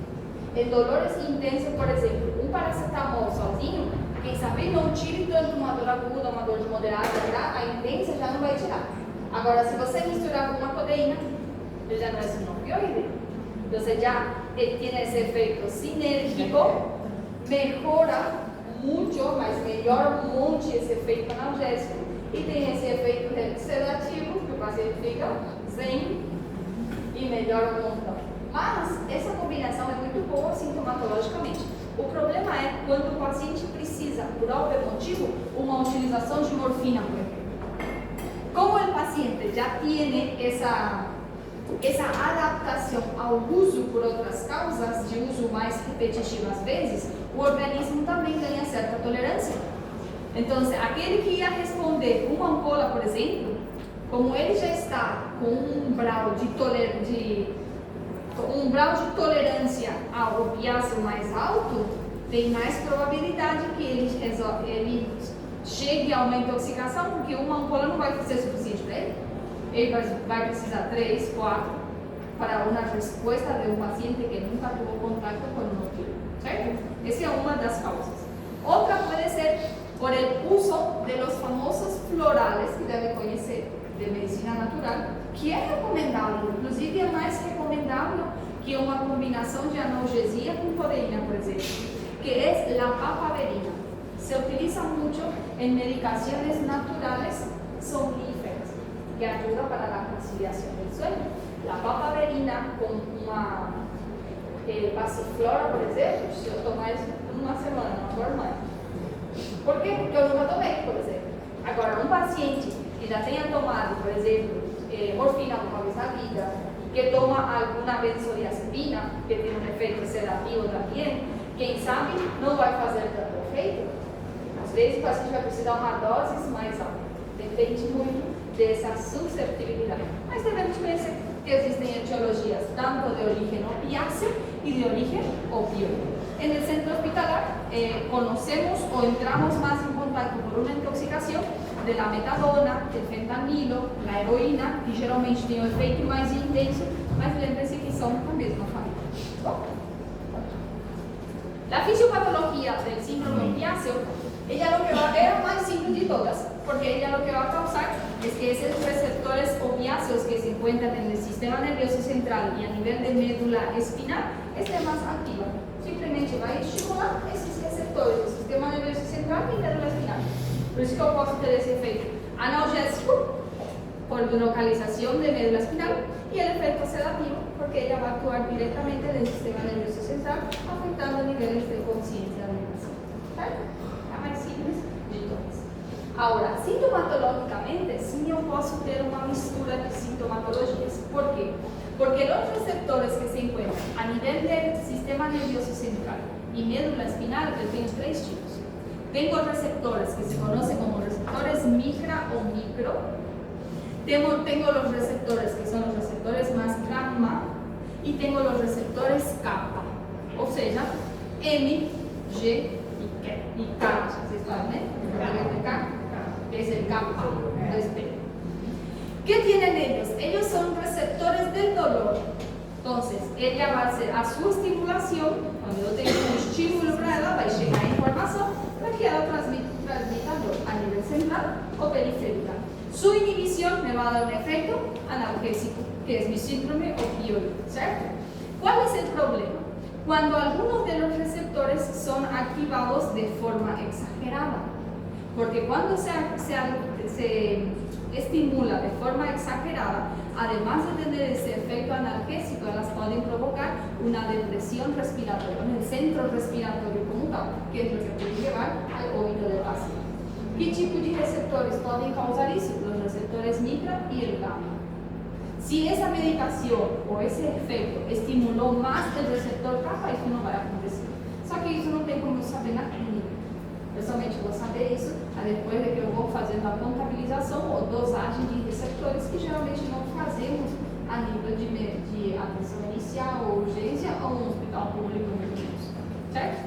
Em dores intensos, por exemplo, um paracetamol sozinho, quem sabe não tire tanto uma dor aguda, uma dor de moderada, a intensa já não vai tirar. Agora, se você misturar com uma codeína, ele já não é um opioide. Então, já tem esse efeito sinérgico, melhora muito, mas melhora um monte esse efeito analgésico e tem esse efeito sedativo, que o paciente fica zen e melhora um montão. Mas essa combinação é muito boa sintomatologicamente. O problema é quando o paciente precisa, por algum motivo, uma utilização de morfina, por exemplo. Como o paciente já tem essa adaptação ao uso por outras causas, de uso mais repetitivo às vezes, o organismo também ganha certa tolerância. Então, aquele que ia responder uma ampola, por exemplo, como ele já está com um umbral de tolerância ao opiáceo mais alto, tem mais probabilidade que ele chegue a uma intoxicação, porque uma ampola não vai ser suficiente para ele. Ele vai precisar 3, 4 para uma resposta de um paciente que nunca teve contato com um opioide, certo? Essa é uma das causas. Outra pode ser por el uso de los famosos florales, que deve conhecer, de medicina natural, que é recomendável, inclusive é mais recomendável que uma combinação de analgesia com codeína, por exemplo, que é la papaverina. Se utiliza muito em medicações naturais soníferas, que ajuda para a conciliação do sueño. La papaverina com uma passiflora, por exemplo, se eu tomar isso uma semana, uma hormônio. Por quê? Porque eu nunca tomei, por exemplo. Agora, um paciente que já tenha tomado, por exemplo, morfina uma vez na vida, que toma alguma benzodiazepina, que tem um efeito sedativo também, quem sabe não vai fazer tanto efeito. Às vezes o paciente vai precisar de uma dose mais alta. Depende muito dessa susceptibilidade. Mas devemos conhecer que existem etiologias tanto de origem opiáceo e de origem opioide. En el centro hospitalar conocemos o entramos más en contacto por una intoxicación de la metadona, del fentanilo, la heroína, que geralmente tem um efeito mais intenso, mas lembre-se que são da mesma família. Bom, a fisiopatologia del síndrome opiáceo, ella lo que va a ver más simple de todas, porque ella lo que va a causar es que esos receptores opiáceos que se encuentran en el sistema nervioso central y a nivel de médula espinal estén más activos. Simplesmente vai estimular esses receptores do sistema nervoso central e médula espinal. Por isso que eu posso ter esse efeito analgésico por localização de médula espinal e o efeito sedativo, porque ela vai atuar diretamente no sistema nervoso central, afetando níveis de consciência da medicação. Certo? É mais simples de todas. Agora, sintomatologicamente, sim, eu posso ter uma mistura de sintomatologias. Por quê? Porque os receptores que se encontram a nível do sistema nervioso central e médula espinal, eu tenho 3 tipos. Tenho receptores que se conhecem como receptores micra ou micro. Tenho os receptores que são os receptores mais gamma e tenho os receptores kappa, ou seja, M, G e K. Vocês sabem, né? Que é o kappa do espelho. ¿Qué tienen ellos? Ellos son receptores del dolor. Entonces, ella va a hacer a su estimulación, cuando yo tengo un estímulo para ela, va a llegar información para que ela transmita dor a nivel central o periférica. Su inhibición me va a dar un efecto analgésico, que es mi síndrome opioide, ¿cierto? ¿Cuál es el problema? Cuando algunos de los receptores son activados de forma exagerada. Porque cuando se estimula de forma exagerada, además de tener ese efecto analgésico, elas pueden provocar una depresión respiratoria en el centro respiratorio como tal, que es lo que puede llevar al óbito del paciente. ¿Qué tipo de receptores pueden causar eso? Los receptores micra y el gamma. Si esa medicación o ese efecto estimuló más el receptor kappa, eso no va a acontecer. Só que isso não tem como eu saber na clínica. Eu somente vou saber isso depois de que eu vou fazendo a contabilização ou dosagem de receptores que geralmente não fazemos a nível de atenção inicial ou urgência ou um hospital público, certo?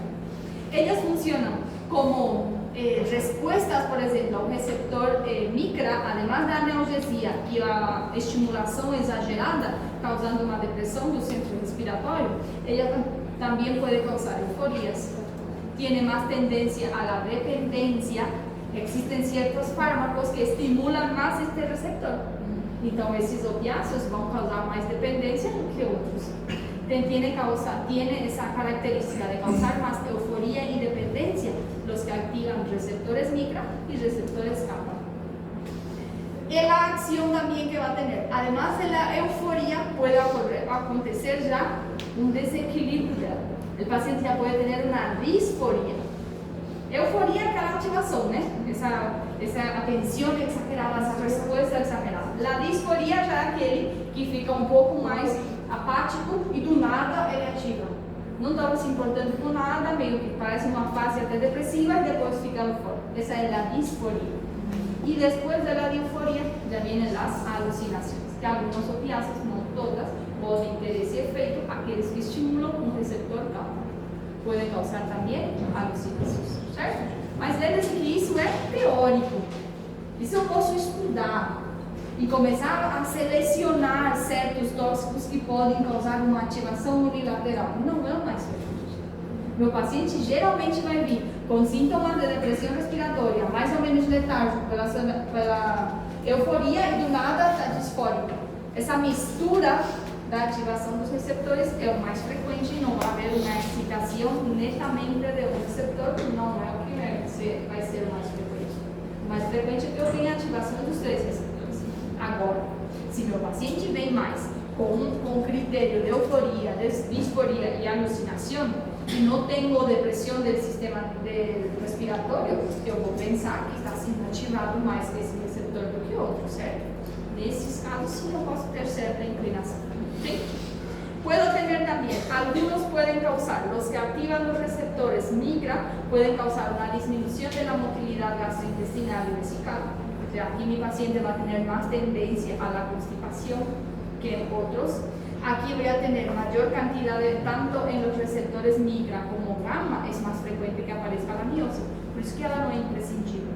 Eles funcionam como respuestas, por exemplo, ao receptor micra, además da analgesia e a estimulação exagerada, causando uma depressão do centro respiratório, ela também pode causar euforias. Tiene más tendencia a la dependencia. Existen ciertos fármacos que estimulan más este receptor. Então, esses opiáceos vão causar mais dependência do que outros. Tiene esa característica de causar más euforia y dependencia los que activan receptores micra y receptores kappa. La acción también que va a tener, además de la euforia, puede acontecer ya un desequilibrio. El paciente ya puede tener una disforia. Euforia é aquela ativação, né? Essa atenção exagerada, essa resposta exagerada. A disforia já é aquele que fica um pouco mais apático e do nada ele ativa. Não estava se importando com nada, meio que parece uma fase até depressiva e depois fica eufórico. Essa é a disforia. E depois da disforia já vêm as alucinações, que alguns opiáceos, não todas, podem ter esse efeito, aqueles que estimulam um receptor kappa. Podem causar também alucinações, certo? Mas lembre-se que isso é teórico. Isso eu posso estudar e começar a selecionar certos tóxicos que podem causar uma ativação unilateral. Não é o mais frequente. Meu paciente geralmente vai vir com sintomas de depressão respiratória, mais ou menos letárgico, pela euforia e do nada está disfórico. Essa mistura da ativação dos receptores é o mais frequente e não vai haver uma excitação netamente de um receptor, não é o que vai ser o mais frequente. O mais frequente é que eu tenha ativação dos três receptores. Agora, se meu paciente vem mais com critério de euforia, disforia e alucinação, e não tenho depressão do sistema respiratório, eu vou pensar que está sendo ativado mais esse receptor do que outro, certo? Nesses casos, sim, eu posso ter certa inclinação. ¿Sí? Puedo tener también, algunos pueden causar, los que activan los receptores micra, pueden causar una disminución de la motilidad gastrointestinal y vesical. O sea, aquí mi paciente va a tener más tendencia a la constipación que en otros. Aquí voy a tener mayor cantidad de, tanto en los receptores micra como gamma, es más frecuente que aparezca la miosis. Por eso que ela no es imprescindible.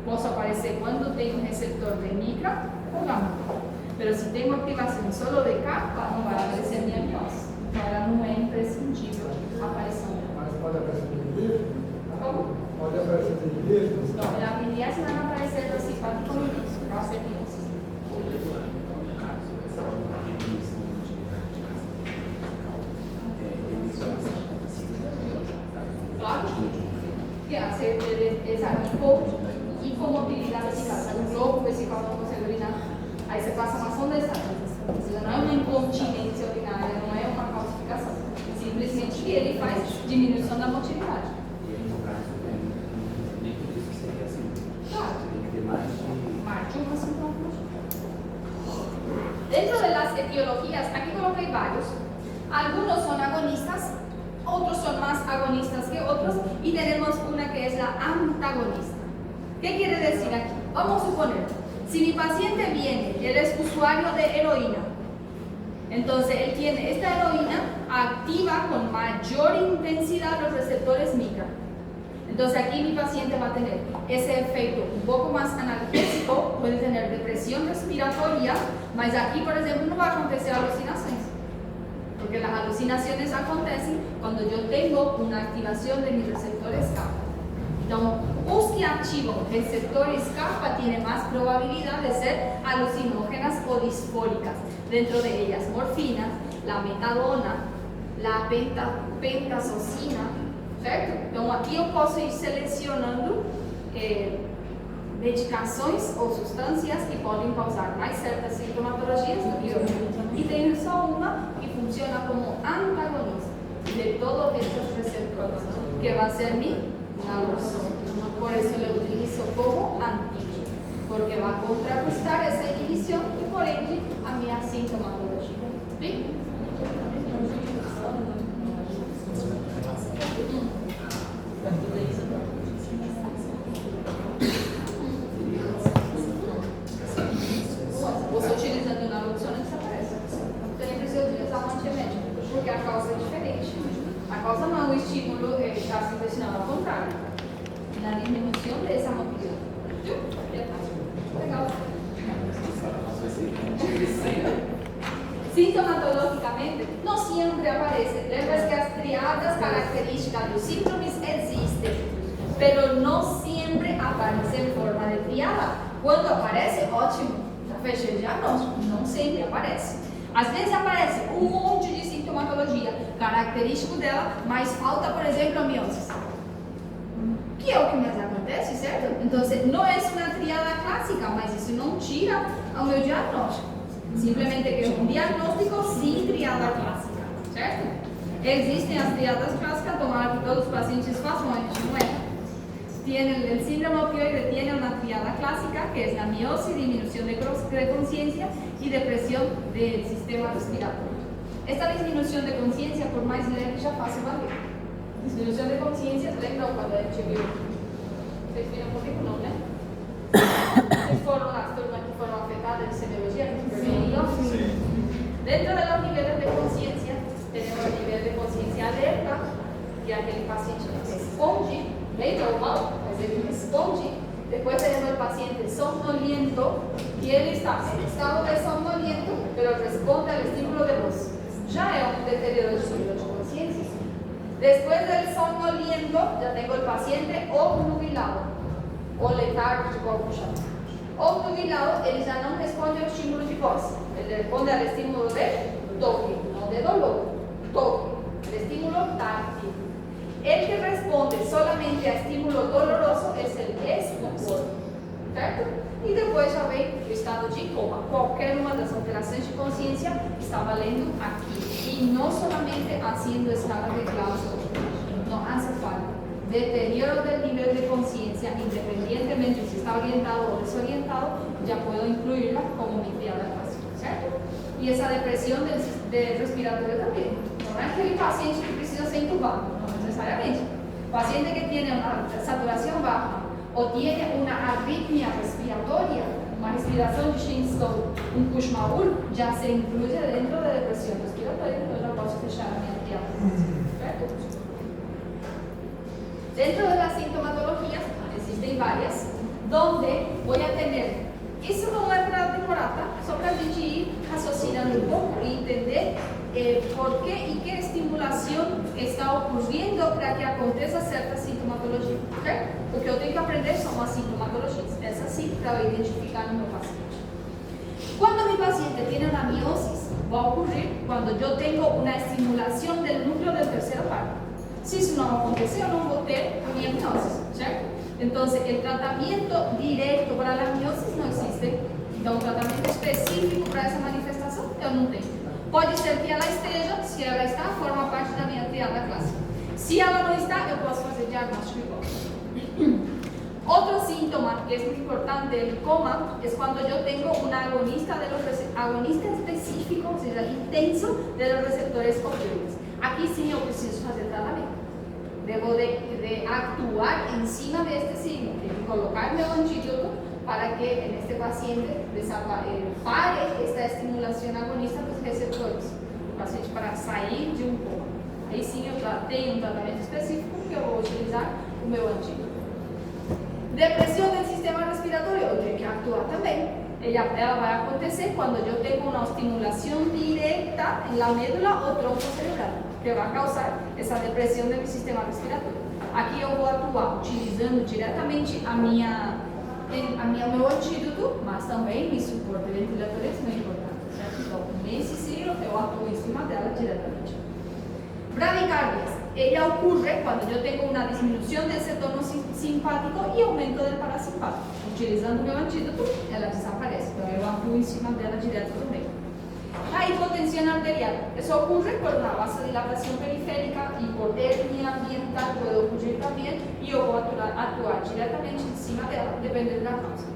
Posso aparecer cuando tengo un receptor de micra o gamma. Pero si tengo activación solo de kappa, no va a aparecer ni a miose. Então, ela não é imprescindível a aparição. Mas pode aparecer de Como? Pode aparecer de Não, na amniase vai aparecer participado com isso, para ser miose. Claro. Que a ser essa hipomotilidade vesical, sabe? Um globo vesical não consegue urinar. Aí você passa uma sonda não é uma incontinência urinária, não é uma calcificação. Simplesmente que ele faz diminuição da motilidade. Claro. Mais de uma sintoma. Dentro das etiologias, aqui coloquei vários. Algunos son agonistas, otros son más agonistas que otros, y tenemos una que es la antagonista. ¿Qué quiere decir aquí? Vamos a suponer, si mi paciente viene, él es usuario de heroína, entonces él tiene esta heroína, activa con mayor intensidad los receptores micra. Entonces aquí mi paciente va a tener ese efecto un poco más analgésico, puede tener depresión respiratoria, mas aquí, por ejemplo, no va a acontecer alucinaciones. Porque las alucinaciones acontecen cuando yo tengo una activación de mis receptores kappa. Entonces, los que activan receptores kappa tienen más probabilidad de ser alucinógenas o disfóricas. Dentro de ellas, morfina, la metadona, la pentazocina, certo? Então, aqui eu posso ir selecionando medicações ou substâncias que podem causar mais certas sintomatologias do que outras. E tenho só uma que funciona como antagonista de todos estes receptores, que vai ser mi naloxona. Por isso eu utilizo como antídoto, porque vai contrarrestar essa inibição e, por ende, a minha sintomatologia. Sim? Você utilizando naloxona desaparece. Então nem precisa utilizar um antiemético, porque a causa é diferente. A causa não é o estímulo gastrointestinal, ao contrário. en la disminución de esa motilidad. Legal. Sintomatológicamente, no siempre aparece. Lembra que as triadas características dos síndromes existem, pero no siempre aparece en forma de triada. Quando aparece, ótimo, já fechei o diagnóstico. Não sempre aparece. Às vezes aparece um monte de sintomatologia característico dela, mas falta, por exemplo, a mioses. Que é o que mais acontece, certo? Então, não é uma triada clássica, mas isso não tira o meu diagnóstico. Simplesmente que é um diagnóstico sem triada clássica, certo? Existem as triadas clássicas, tomara que todos os pacientes façam, a gente não é. El síndrome opioide tiene una triada clásica que es la miosis, disminución de conciencia y depresión del sistema respiratorio. Esta disminución de conciencia, por más leve, ya fácil valer. Disminución de conciencia, lembram quando a gente viu? Vocês viram o currículo, né? Vocês foram as turmas que foram afetadas de semiologia? Sim. Dentro de los niveles de conciencia, tenemos el nivel de conciencia alerta, que é aquele paciente que responde bem normal, mas ele responde. Depois temos o paciente somnoliento, que ele está em estado de somnoliento, mas responde ao estímulo de voz. Já é um deterioro de nível de consciência. Depois do somnoliento, já tenho o paciente obnubilado, ou letárgico, como chama. Obnubilado, ele já não responde ao estímulo de voz, ele responde ao estímulo de toque, não de dolor, toque, o estímulo táctil. El que responde solamente a estímulo doloroso es el estupor, certo? E depois já vem o estado de coma. Qualquer uma das alterações de consciência está valendo aqui. E não solamente haciendo escala de Glasgow, não hace falta. Deterioro del nivel de conciencia, independientemente si está orientado o desorientado, ya puedo incluirla como mi triada clásica, certo? E essa depressão de respiratorio también. Não é aquele paciente que precisa ser intubado, não necesariamente. Paciente que tiene una saturación baja o tiene una arritmia respiratoria, una respiración de Shinstow, un Kushmaul, ya se incluye dentro de depresión respiratoria, entonces no puedo fechar a mi triada. Dentro de las sintomatologías, existen varias, donde voy a tener. Isso não é para demorata, é só para a gente ir raciocinando um pouco e entender por que e que estimulação está ocorrendo para que aconteça certa sintomatologia, certo? Porque eu tenho que aprender são as sintomatologias, essa sim, para eu identificar no meu paciente. Quando mi paciente tem uma miosis, vai ocorrer quando eu tenho uma estimulação do núcleo do terceiro par. Se isso não acontecer, eu não vou ter a minha miosis, certo? Entonces, el tratamiento directo para la miosis no existe. Então, um tratamento específico para essa manifestação eu não tenho. Pode ser que ela esteja, se ela está, forma parte da minha triada clássica. Se ela não está, eu posso fazer diagnóstico igual. Otro síntoma que es muy importante del coma es cuando yo tengo un agonista específico, o sea, intenso de los receptores opioides. Aquí sí yo preciso hacer tratamiento. Debo de actuar encima de este signo, de colocarme un antídoto para que en este paciente pare esta estimulación agonista dos receptores, o paciente para sair de um coma. Aí sim eu já tenho um tratamento específico que eu vou utilizar o meu antídoto. Depressão do sistema respiratório, eu tenho que actuar também. Ela vai acontecer quando eu tenho uma estimulação direta na médula ou tronco cerebral, que vai causar essa depressão do sistema respiratório. Aqui eu vou atuar utilizando diretamente meu antídoto, mas também meu suporte ventilatório é muito importante, certo? Então, nesse ciclo eu atuo em cima dela diretamente. Bradicardias, ella ocurre quando eu tenho uma diminuição desse tono simpático e aumento do parasimpático. Utilizando meu antídoto, ela desaparece, então eu atuo em cima dela direto também. A hipotensión arterial, eso ocurre por una vasodilatación periférica y por hernia ambiental puede ocurrir también y yo voy a actuar directamente encima de ella, depende de la causa.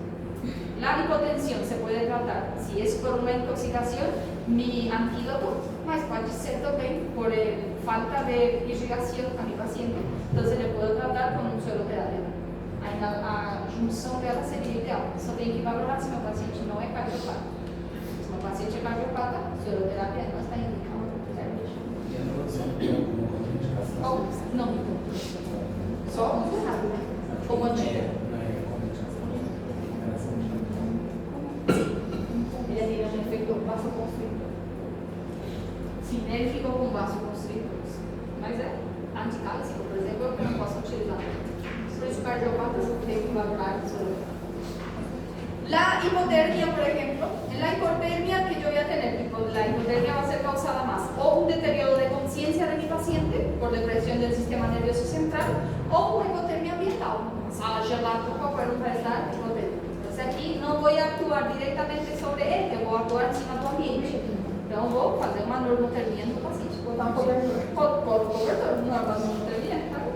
La hipotensión se puede tratar, si es por una intoxicación, mi antídoto, mas puede ser también por falta de irrigación a mi paciente, entonces le puedo tratar con un suero terapia. A junção dela seria ideal, só tem que valorar se meu paciente não é cardiopata. Se meu paciente é cardiopata, soroterapia não está indicada, certo? E a neurologia tem alguma contraindicação? Não, só uso rápido, né? Como ficou com vasoconstrictores. Mas é anticálcico, por exemplo, eu não posso utilizar. Por isso, cardiopatas não tem que valorar sobre. La hipotermia, por ejemplo, en la hipotermia que yo voy a tener, la hipotermia va a ser causada más o un deterioro de conciencia de mi paciente por depresión del sistema nervioso central o una hipotermia ambiental, una sala gelada, cualquier un prestar hipotermia. Entonces aquí no voy a actuar directamente sobre él, eu vou actuar encima do ambiente. Então vou fazer uma normotermia no paciente. Botar um cobertor. Pode cobertor, não é uma normotermia, tá bom.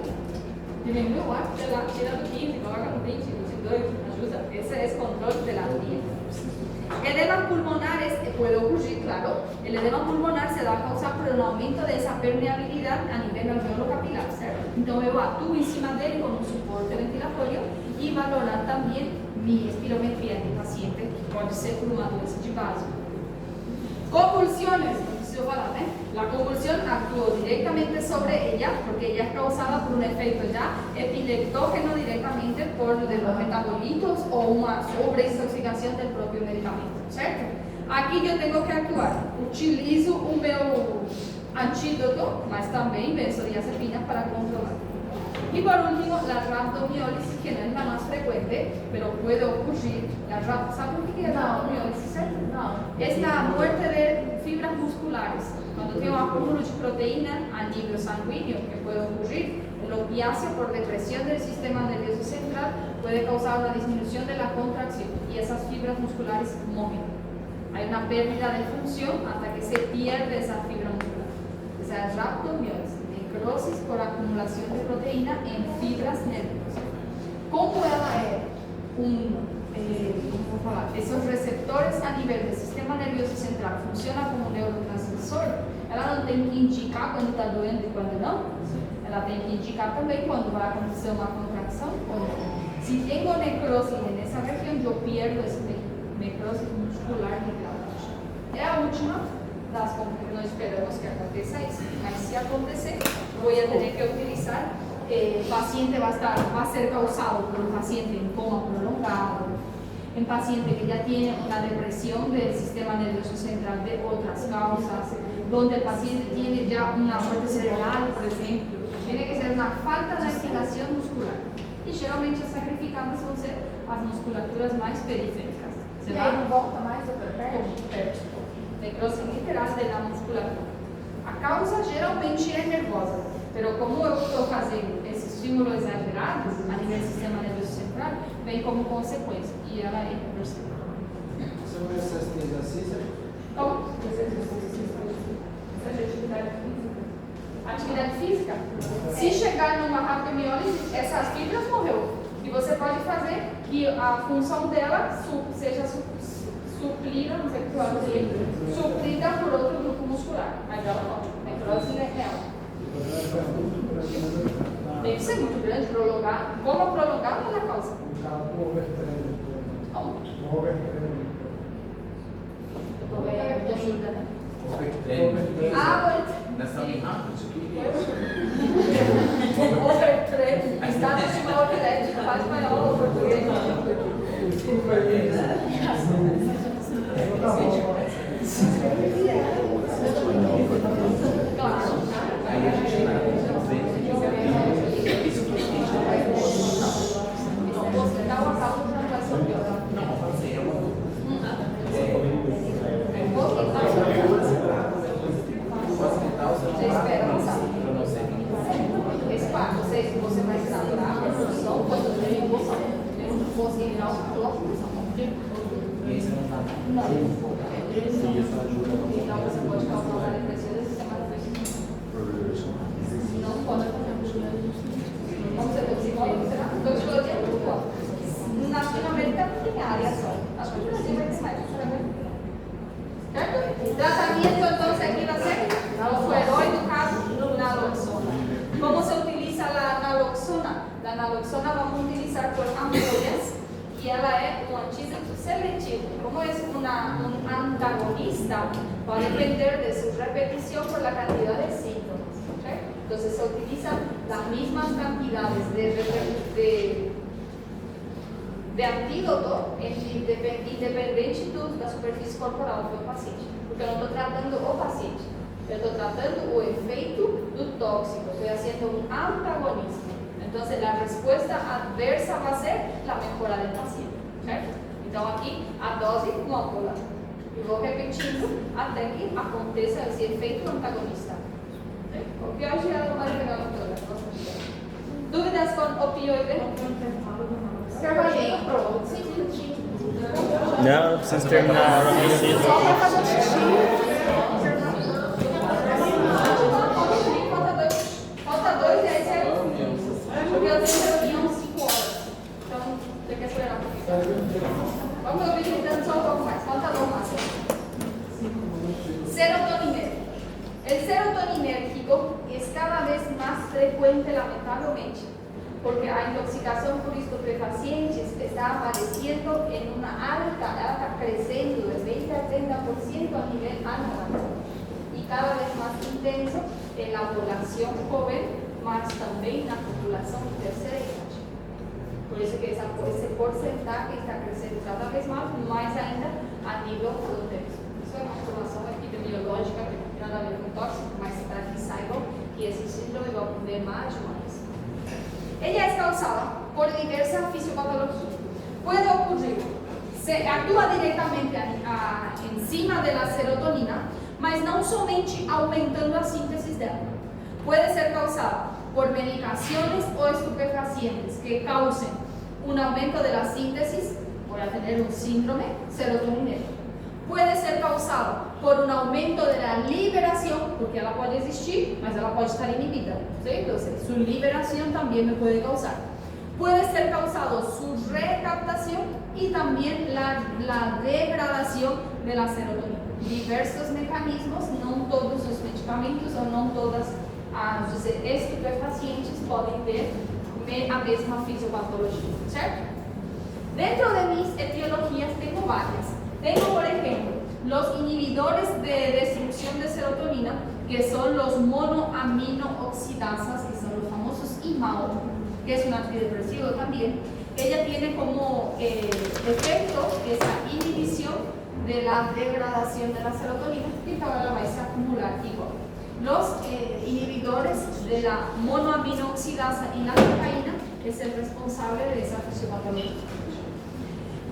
Diminui o ar, tira do 15, coloca no 20, 22, ajuda. Ese es control de la vía. Edema pulmonares puede ocurrir, claro. El edema pulmonar se da a causar por un aumento de esa permeabilidad a nivel alveolo capilar, ¿cierto? Entonces yo actúo encima de él con un soporte ventilatorio y valorar también mi espirometría en el paciente, que puede ser por una doença de vaso. Convulsiones, no preciso falar, ¿eh? La convulsión actúa directamente sobre ella porque ella es causada por un efecto ya epileptógeno directamente por de los metabolitos o una sobreintoxicación del propio medicamento, ¿cierto? Aquí yo tengo que actuar, utilizo o meu antídoto, mas também benzodiazepinas para controlar. Y por último, la rhabdomiólisis, que no es la más frecuente, pero puede ocurrir. ¿Saben qué es la rhabdomiólisis? Não. Es la muerte de fibras musculares. Cuando tiene un acúmulo de proteína a nivel sanguíneo, que puede ocurrir, el opiáceo por depresión del sistema nervioso central puede causar una disminución de la contracción y esas fibras musculares mueren. Hay una pérdida de función hasta que se pierde esa fibra muscular. Esa es rhabdomiólisis. Necrosis por acumulación de proteína en fibras nerviosas. Como ela é como vou falar, esos receptores a nivel del sistema nervioso central funcionam como neurotransmissor, ela não tem que indicar quando está doendo e quando não, ela tem que indicar também quando vai acontecer uma contracção ou não. Se tenho necrose nessa região, eu pierdo essa necrose muscular de grau baixo. É a última das coisas que não esperamos que aconteça isso, mas se acontecer, vou ter que utilizar. El paciente va a ser causado por un paciente en coma prolongado, en paciente que ya tiene una depresión del sistema nervioso central de otras causas, donde el paciente tiene ya una muerte cerebral, por ejemplo. Tiene que ser una falta de activación muscular. Y generalmente as sacrificadas vão ser as musculaturas mais periféricas. E aí não volta mais outra perna? Necrose literal da musculatura. A causa geralmente é nervosa, mas como eu estou fazendo esse estímulo exagerado a nível do sistema nervoso central, vem como consequência e ela é reversível. São essas que exercícios? Então, atividade física, se chegar numa rhabdomiólise, essas fibras morreu. E você pode fazer que a função dela seja suplida, não sei o que eu vou dizer, suplida por outro grupo muscular. Mas ela não. Necrose é real. Tem que ser muito grande, prolongar. Como prolongar não é na causa. Ajuda, né? Nessa rápido, Overtraining. Estado de mal elétrico, faz espanhol ou português. Desculpa aí. Claro. aí a gente vai Dá uma causa de translação pior. não fazer uma Você espera passar. eu não sei. Esse quarto, você vai tratar a produção quando tem emoção. Eu não fosse virar uma produção. E esse não tá. Não. Então você pode causar uma depressão do sistema nervoso. Não pode acontecer. Como você tem psicólogo, será? Toxicologia é muito bom. Na Latinoamérica tem área só. Acho que no Brasil vai ter mais. Certo? Tratamento, então, aqui vai ser o herói do caso, naloxona. Como se utiliza a naloxona? A naloxona vamos utilizar por ampollas e ela é um antídoto seletivo. Como é um antagonista, vai depender de sua repetição por la cantidad de síntomas. ¿Okay? Entonces se utilizan las mismas cantidades de antídoto independente da superfície corporal do paciente, porque eu não estou tratando o paciente, Eu estou tratando o efeito do tóxico, estou haciendo un antagonismo. Entonces, la respuesta adversa va a ser la mejora del paciente, certo? Então, aqui, a dose no alcohol. E vou repetindo até que aconteça esse efeito antagonista. Opioide é uma doutora. Dúvidas com opioide? Trabalhei, pronto. 5 minutinhos. Não, precisa terminar. Só para fazer o xixi. Falta dois e aí você. Porque eu tenho reunião 5 horas. Então, tem que esperar um pouquinho. Vamos ouvir gritando só um pouco mais. Falta lo más. Serotoninérgico. El serotoninérgico es cada vez más frecuente, lamentablemente, porque la intoxicación por estupefacientes está apareciendo en una alta creciendo de 20 a 30% a nivel anual y cada vez más intenso en la población joven, más también en la población de tercera edad. Por eso que ese porcentaje está creciendo cada vez más ainda a nivel fronterizo. Isso é uma informação epidemiológica que não tem nada a ver com tóxico, mas para que saibam que esse síndrome vai ocorrer mais de uma vez. Ella es causada por diversas fisiopatologías. Puede ocurrir, se actúa directamente encima de la serotonina, mas não somente aumentando a síntese dela. Puede ser causada por medicaciones o estupefacientes que causen un aumento de la síntesis, voy a tener un síndrome serotoninérgico. Puede ser causado por un aumento de la liberación, porque ela puede existir, mas ela puede estar inhibida, ¿sí? Entonces, su liberación también me puede causar. Puede ser causado su recaptación y también la degradación de la serotonina. Diversos mecanismos, no todos los medicamentos o no todas as estupefacientes podem ter a mesma fisiopatologia, certo? Dentro de mis etiologías tengo varias. Tengo, por ejemplo, los inhibidores de destrucción de serotonina, que son los monoaminooxidasas, que son los famosos IMAO, que es un antidepresivo también. Ella tiene como efecto esa inhibición de la degradación de la serotonina, y cada vez va a acumular igual. Los inhibidores de la monoaminooxidasa y la cocaína es el responsable de esa fisiopatología.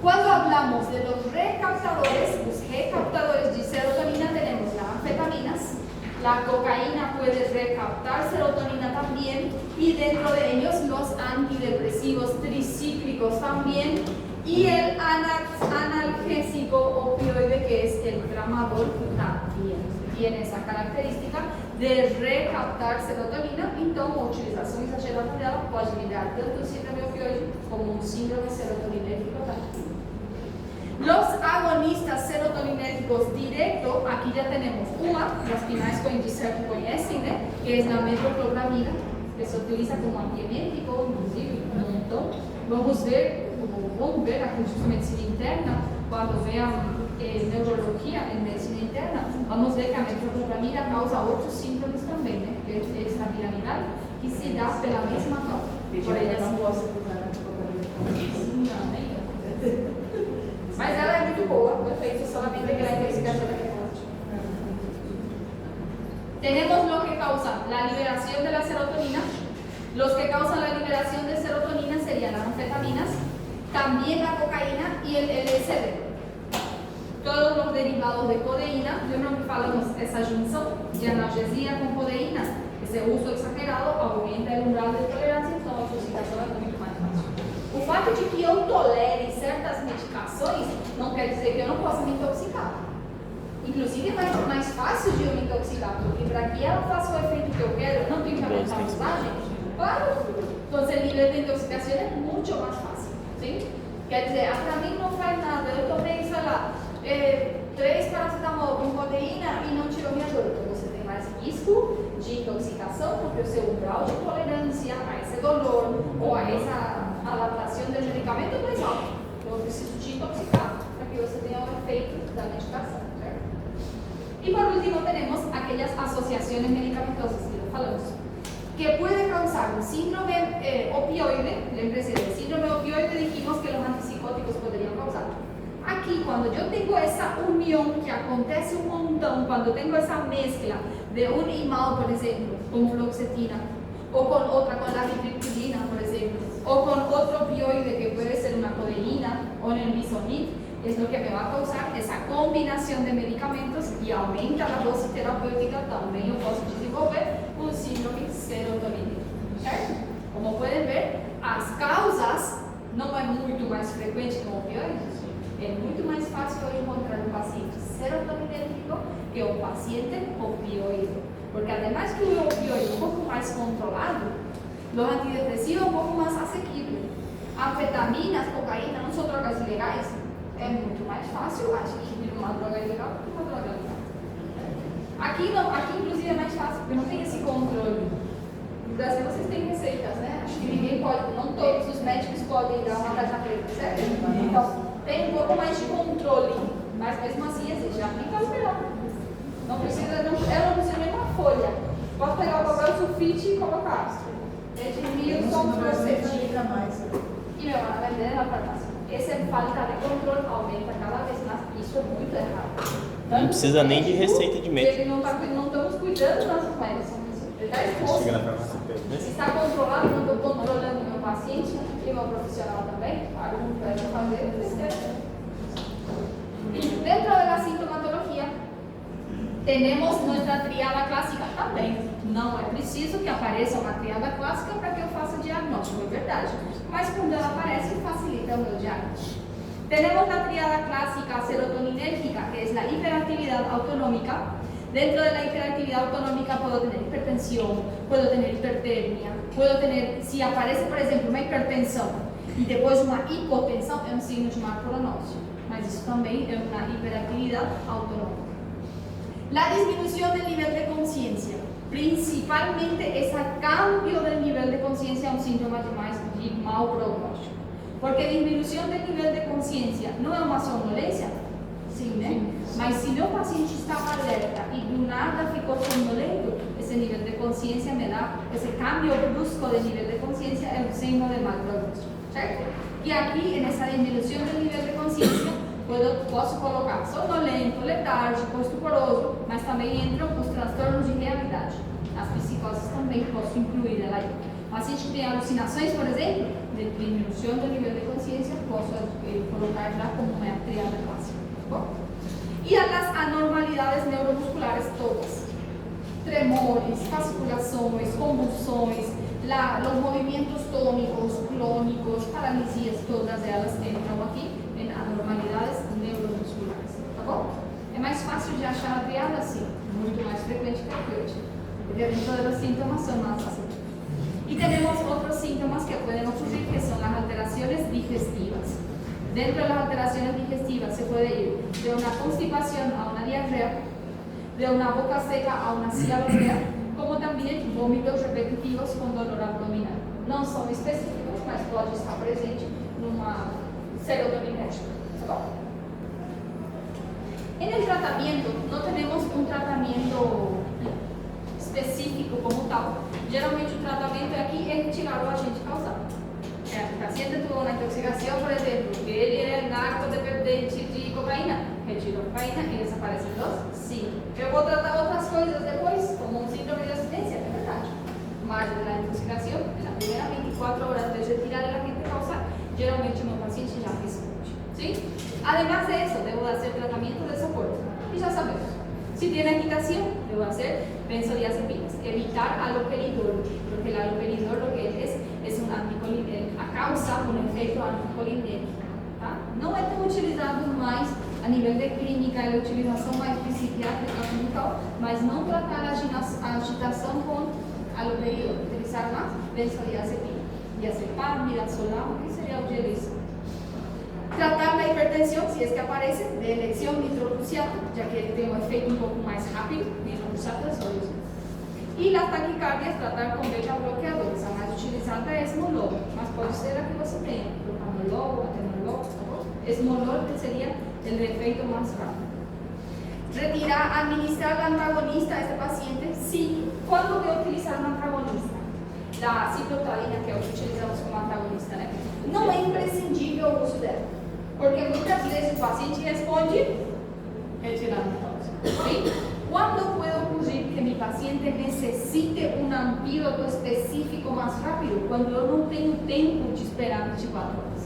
Cuando hablamos de los recaptadores de serotonina tenemos las anfetaminas, la cocaína puede recaptar serotonina también y dentro de ellos los antidepresivos tricíclicos también y el analgésico opioide que es el tramadol también tiene esa característica de recaptar serotonina, então a utilização exagerada dela pode ligar tanto o síndrome opioide como um síndrome serotoninérgico también. Los agonistas serotoninérgicos directo, aquí ya tenemos una, las finales que conocen, que es la metoclopramida, que se utiliza como antiemético, inclusive un montón. Vamos ver aquí en medicina interna, cuando vean neurología en medicina interna, vamos a ver que a metoclopramida causa otros síntomas también, que es la piramidal, que se da pela misma nota. Por ella não sí. posso usar a cocaína. Mas ela é muito boa, foi feito solamente que la investigación de reporte. Tenemos lo que causa la liberación de la serotonina. Los que causan la liberación de serotonina serían las anfetaminas, también la cocaína y el LSD. Todos los derivados de codeína, lembram que falamos essa junção de analgesia com codeína? Esse uso exagerado aumenta o umbral de tolerância, então a intoxicação é muito mais fácil. O fato de que eu tolere certas medicações não quer dizer que eu não possa me intoxicar. Inclusive vai ser mais fácil de eu me intoxicar, porque para que ela faça o efeito que eu quero, eu não tenho que aumentar a dosagem. Claro, então o nível de intoxicação é muito mais fácil. Sim? Quer dizer, para mim não faz nada, eu tomei, sei lá, 3 paracetamol com codeína e não tirou minha dor. Então você tem mais risco de intoxicação, porque o seu umbral de tolerância a esse dolor ou a essa adaptação do medicamento é mais alto. Então eu preciso te intoxicar para que você tenha o efeito da medicação. Certo? E por último temos aquelas associações medicamentosas que já falamos, que puede causar un síndrome opioide. Lembrese, del síndrome opioide dijimos que los antipsicóticos podrían causar. Aquí, cuando yo tengo esa unión que acontece un montón, cuando tengo esa mezcla de un IMAL, por ejemplo, con fluoxetina, o con otra, con la rifampicina, por ejemplo, o con otro opioide que puede ser una codeína o el bisonil, es lo que me va a causar esa combinación de medicamentos y aumenta la dosis terapêutica, también yo puedo desenvolver un síndrome serotonínico, certo? Como pueden ver, as causas não é muito mais frequente que o opioide. É muito mais fácil eu encontrar um paciente serotoninérgico que o paciente opioide. Porque además que o opioide é um pouco mais controlado, os antidepresivos é um pouco mais asequible. Anfetaminas, cocaína não são drogas ilegais. É muito mais fácil adquirir uma droga ilegal do que uma droga legal. Aqui não, aqui inclusive é mais fácil, porque não tem esse controle. No Brasil vocês têm receitas, né? Acho que ninguém pode, não todos os médicos podem dar uma tarja preta, certo? Então, tem um pouco mais de controle, mas mesmo assim existe. Aplica o melhor. Não precisa, eu não preciso nem uma folha. Posso pegar o papel sulfite e colocar. Edmilson Isso no Brasil Francês. fica mais. E me van a vender na farmácia. Essa falta de controle aumenta cada vez mais. Isso é muito errado. Não precisa nem de receita de médico. Ele não estamos cuidando das nossas médicas. Ele está exposto. Chega na farmácia, pega. Se está controlado, não estou controlando o meu paciente e meu profissional também. Algum vai fazer besteira. Y dentro de la sintomatología tenemos nuestra triada clássica também. Não é preciso que apareça uma triada clássica para que eu faça diagnóstico, é verdade. Mas quando ela aparece, facilita o meu diagnóstico. Tenemos la triada clásica serotoninérgica, que es la hiperactividad autonómica. Dentro de la hiperactividad autonómica puedo tener hipertensión, puedo tener hipertermia, puedo tener, si aparece, por exemplo, uma hipertensão e depois uma hipotensão, é um signo de má pronóstico. Mas isso também é uma hiperactividade autonómica. La disminución del nivel de conciencia, principalmente ese cambio del nivel de conciencia es un síntoma de mau pronóstico. Porque disminución del nivel de conciencia não é uma sonolência? Sim, né? Mas se meu paciente estava alerta e do nada ficou sonolento, esse nível de consciência me dá, esse cambio brusco de nível de consciência é um signo de mau pronóstico, certo? E aqui, nessa diminuição do nível de consciência, posso colocar sonolento, letárgico, estuporoso, mas também entram os transtornos de realidade. As psicoses também posso incluir ela aí. Paciente que tem alucinações, por exemplo, de diminuição do nível de consciência, posso colocar já como uma triada clássica. Bom? E as anormalidades neuromusculares todas. Tremores, fasciculações, convulsões, os movimentos tônicos, clônicos, paralisias, todas elas entram aqui em anormalidades neuromusculares, tá bom? É mais fácil de achar a triada assim, muito mais frequente que a opioide, porque dentro dos síntomas são mais assim. E temos outros síntomas que podem ocorrer, que são as alterações digestivas. Dentro das alterações digestivas se pode ir de uma constipação a uma diarreia, de uma boca seca a uma cialgia, como também vômitos repetitivos com dolor abdominal. Não são específicos, mas pode estar presente numa serotoninérgica. Tá bom? En el tratamiento, no tenemos un tratamiento específico como tal. Geralmente o tratamento aqui é retirar o agente causal. O paciente tuvo uma intoxicação, por exemplo, que ele é narcodependente de cocaína. Retira a cocaína e desaparecem dos? Sim. Eu vou tratar outras coisas depois, como um síndrome de abstinência, é verdade. Mas na intoxicação, nas primeiras 24 horas de retirar o agente causal, geralmente o meu paciente já responde. Sim? Además de eso, debo hacer tratamiento de soporte. Y ya sabemos. Si tiene agitación, debo hacer benzodiazepinas. Evitar aloperidol, porque el aloperidol lo que es un anticolinérgico, causa un efecto anticolinérgico. Tá? Não é tão utilizado mais a nível de clínica, é a utilização mais psiquiátrica como tal, mas não tratar a agitação com aloperidol. Utilizar mais benzodiazepina. Diazepam, midazolam, que seria o gelis. Tratar la hipertensión, si es que aparece, de elección nitroprusiato, ya que ele tem um efeito um pouco mais rápido, menos atrasórios. E las taquicardias, tratar com beta-bloqueadores. A mais utilizada é esmolol, mas pode ser a que você tenha, propanolol, atenolol, tá bom? Esmolol seria o efeito mais rápido. Retirar, administrar antagonista a este paciente, sim. Quando eu utilizar um antagonista? Da ciclotarina, que é o que utilizamos como antagonista, né? Não é imprescindível o uso dela. Porque muitas vezes o paciente responde retirando a dose. Quando puede ocurrir urgir que mi paciente necesite un antídoto específico más rápido, cuando yo no tengo tiempo de esperar 24 horas.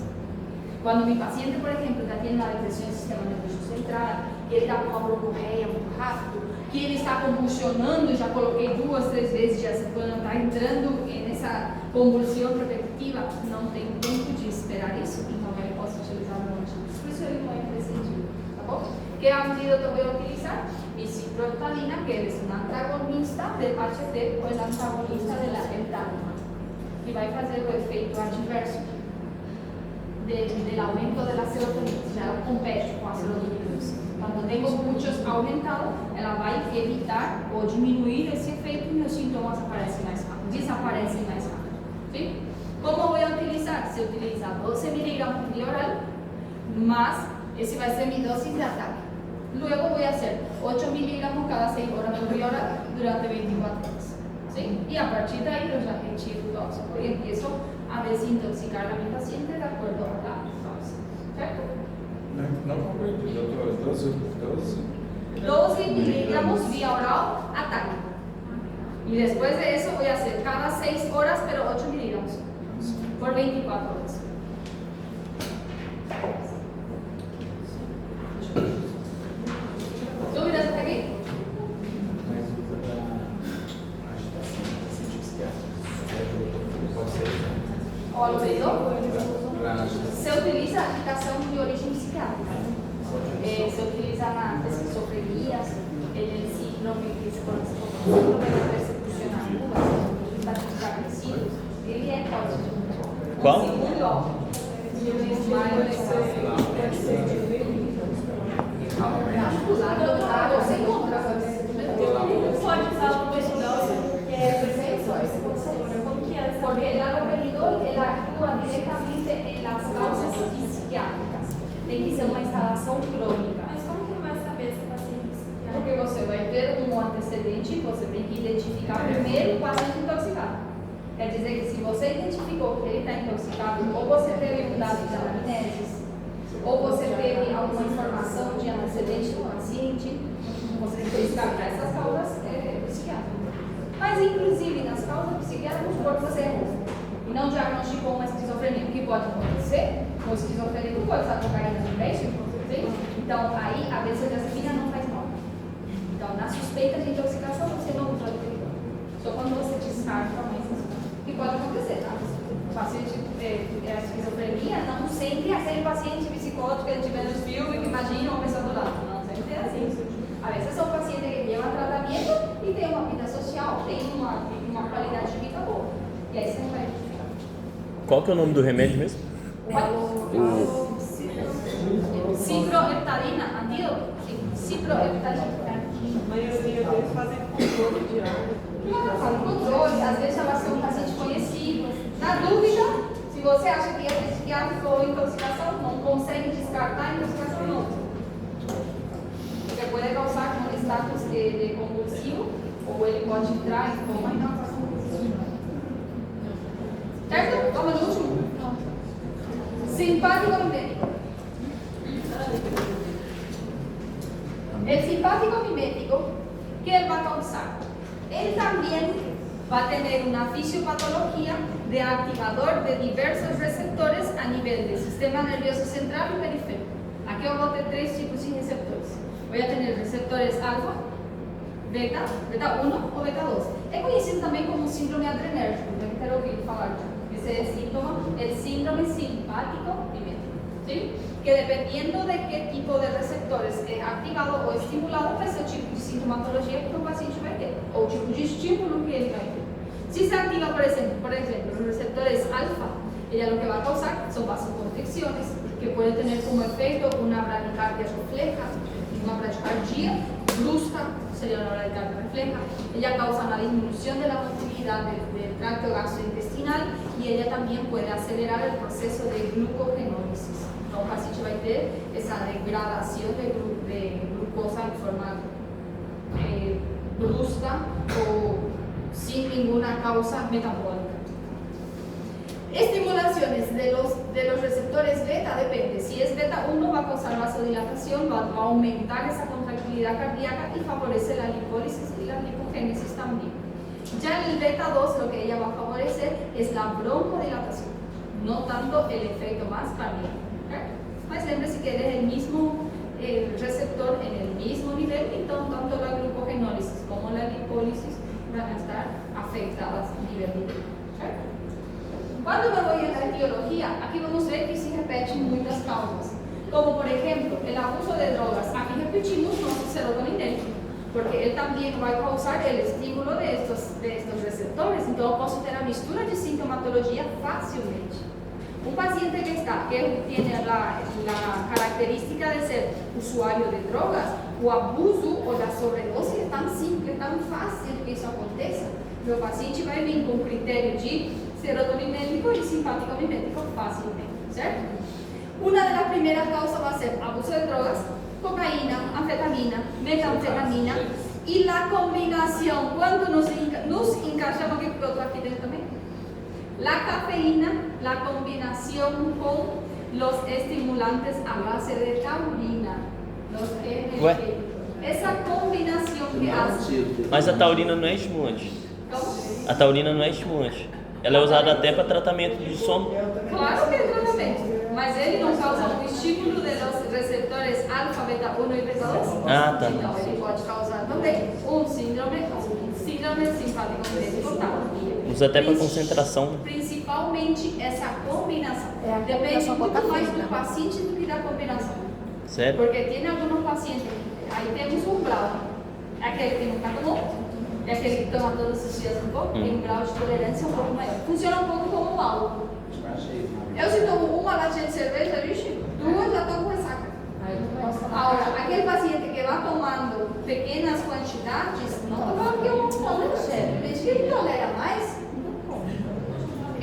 Cuando mi paciente, por ejemplo, ya tiene una depresión del sistema nervioso central, que ele está com uma broncorreia muito rápido, que ele está convulsionando, já coloquei 2, 3 vezes de acetona, está entrando nessa convulsão repetitiva, não tenho tempo de esperar isso, então eu posso utilizar um antídoto. Por isso ele não é imprescindível, tá bom? Que antídoto eu vou utilizar? Isiproptalina, que é um antagonista do HT ou antagonista da L-tálima, que vai fazer o efeito adverso del aumento de la serotonina, ya compete con la serotonina. Cuando tengo muchos aumentados, ela vai evitar ou diminuir esse efeito e meus sintomas desaparecem mais rápido. ¿Sí? Como vou utilizar? Se utilizar 12 mg de oral, mas esse vai ser minha dose de ataque. Luego vou fazer 8 mg cada 6 horas de oral durante 24 horas. ¿Sí? Y a partir de ahí eu já retiro o tóxico e empiezo a desintoxicar a mi paciente de acuerdo a la dosis. ¿Cierto? Não compreendi, doutora. 12 miligramos vía oral ataque. Y después de eso voy a hacer cada 6 horas, pero 8 miligramos por 24 horas. ¿Dúvidas hasta aquí? Mas usa para agitação, paciente psiquiátrico. Pode ser. ¿O al oído? Para agitação. Se utiliza agitación de origen psiquiátrica. Se utiliza en esquizofrenias, en el síndrome que se conoce como síndrome de persecución aguda, está agresivo. Ele é código. Qual? Segundo, ó. Você encontra. Pode falar para o pessoal que é porque el haloperidol ele actúa directamente en las causas psiquiátricas. Tem que ser uma instalação crônica. Mas como que vai saber se o paciente psiquiátrico? Porque você vai ter um antecedente, você tem que identificar primeiro o paciente intoxicado. Quer dizer que se você identificou que ele está intoxicado, ou você teve um dado de anamneses, ou você teve alguma informação de antecedente do paciente, você tem que descartar essas causas psiquiátricas. Mas, inclusive, nas causas psiquiátricas, por você errou e não diagnosticou uma esquizofrenia, o que pode acontecer? Um esquizofrênico pode estar cocaína no peito, então aí a benzodiazepina não faz mal. Então, na suspeita de intoxicação, você não usa o peridol. Só quando você descarta uma esquizofrenia. O que pode acontecer? Tá? O paciente é esquizofrenia, não sempre aquele paciente psicótico que a gente vê nos filmes que imagina uma pessoa do lado. Não sempre é assim. Às vezes é um paciente que leva tratamento e tem uma vida social, tem uma qualidade de vida boa. E aí você não vai identificar. Qual que é o nome do remédio mesmo? Ciproheptadina, antídoto? Ciproheptadina. A maioria deles fazem controle de álcool. Faz controle, às vezes ela é um paciente conhecido. Na dúvida, se você acha que é psiquiátrico ou intoxicação, não consegue descartar a intoxicação, não. Porque pode causar um status de convulsivo, ou ele pode entrar em coma e não fazer convulsivo. Certo? Vamos no último. Simpático mimético. El simpático mimético, ¿qué él va a causar? Él también va a tener una fisiopatología de activador de diversos receptores a nivel del sistema nervioso central y periférico. Aquí vamos a tener 3 tipos de receptores. Voy a tener receptores alfa, beta, beta 1 o beta 2. Es conocido también como síndrome adrenérgico, deben ter ouvido falar ya. Ese es el síndrome simpático mimético, ¿sí? Que dependiendo de qué tipo de receptores é activado ou estimulado, vai ser o tipo de sintomatologia que o paciente vai ter, ou o tipo de estímulo que ele vai ter. Si se activa, por exemplo, los receptores alfa, ella lo que va a causar son vasoconstricciones, que puede tener como efecto una bradicardia refleja, una bradicardia brusca, sería una bradicardia refleja. Ella causa una disminución de la motilidad del tracto gastrointestinal y ella también puede acelerar el proceso de glucogenólisis. Então, o paciente vai ter essa degradação de glucosa em forma brusca ou sem nenhuma causa metabólica. Estimulaciones de los receptores beta depende. Si es beta 1 va a causar vasodilatación, va a aumentar esa contractilidad cardíaca y favorece la lipólisis y la lipogénesis también. Ya el beta 2 lo que ella va a favorecer es la broncodilatación, no tanto el efecto más cardíaco. ¿Okay? Mas lembre-se que eres el mismo receptor en el mismo nivel, entonces tanto la glucogenólisis como la lipólisis van a estar afectadas a nivel nivel. ¿Okay? Cuando me voy a la etiología, aquí vamos a ver que se repeten muchas causas, como por ejemplo el abuso de drogas. Aquí repetimos nuestro serotoninérgico, porque él también va a causar el estímulo de estos receptores, entonces yo puedo tener a mistura de sintomatología fácilmente. Un paciente que tiene la característica de ser usuario de drogas, o abuso o la sobredosis es tan simple, tan fácil que eso aconteça. Meu paciente vai vir com critério de serotoninérgico y simpático mimético fácilmente, ¿cierto? Una de las primeras causas va a ser abuso de drogas, cocaína, anfetamina, metanfetamina y la combinación. Cuando nos encaixamos aquí dentro también, la cafeína, la combinación con los estimulantes a base de taurina, los energéticos. Essa combinação que hace. Mas a taurina não é estimulante. Como? A taurina não é estimulante. Ela é usada até para tratamento de sono. Claro que é tratamento, mas ele não causa um estímulo dos receptores alfa, beta 1 e beta 2. Ah, tá. Então ele pode causar também um síndrome simpático mimético taurino. Usa até para concentração. Principalmente essa combinação. É a Depende combinação com a muito mais cafeína. do paciente do que da combinação. Sério? Porque tem alguns pacientes, aí temos um grau, é aquele que nunca tomou, é aquele que toma todos os dias um pouco, tem um grau de tolerância um pouco maior. Funciona um pouco como um álcool. Eu se tomo uma latinha de cerveja, vixe, duas já estou com ressaca. Agora, aquele paciente que vai tomando pequenas quantidades, não estou falando que é um tolera, mas que ele tolera mais,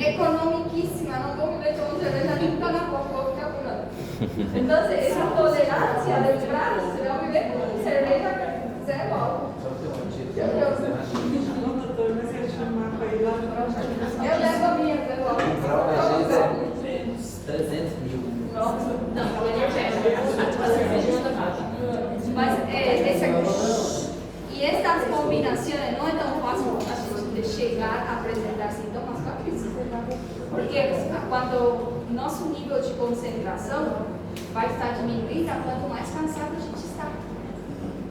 economiquíssima, não vou beber tomando cerveja nunca na boca, vou ficar curando. Então, essa tolerância del braço, você vai beber cerveja zero álcool. Não, doutor, mas você chamar para ir lá para Eu levo a minha zero álcool. Um fralda às vezes é 300 mil. Nossa, não, mas e estas combinações não é tão fácil de chegar a apresentar sintomas físicos, porque quando nosso nível de concentração vai estar diminuído quanto mais cansado a gente está.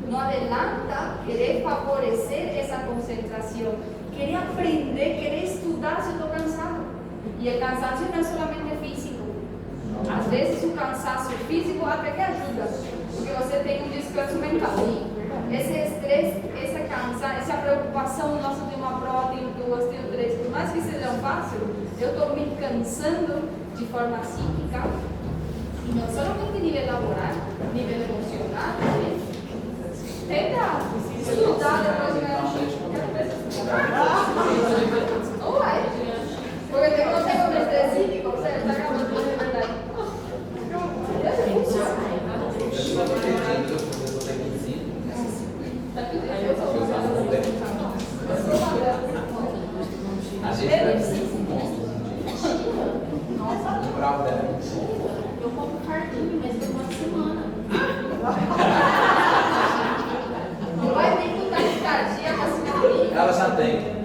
Não adianta querer favorecer essa concentração, querer aprender, querer estudar se eu estou cansado. E o cansaço não é somente físico. Às vezes o cansaço físico até que ajuda, porque você tem um descanso mental. Esse estresse, essa cansaço, essa preocupação, nossa, tem uma prova, tenho duas, tenho três, por mais que seja fácil, eu estou me cansando de forma psíquica, e não somente nível laboral, nível emocional, né? Tenta estudar depois de ganhar não vai, porque eu não tenho um estresse psíquico, você está acabando de verdade. Às vezes deve ser um monstro. Nossa, Um grau dela. eu compro cartinho, mas demora uma semana. Não vai ter que estar de cartinha para se caminhar. Ela já tem.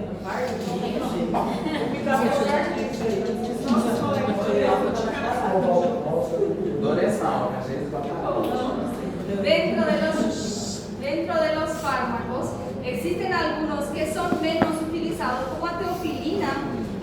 Doreção, às vezes vai Dentro de los fármacos, existen algunos que son menos utilizados, como a teofilina,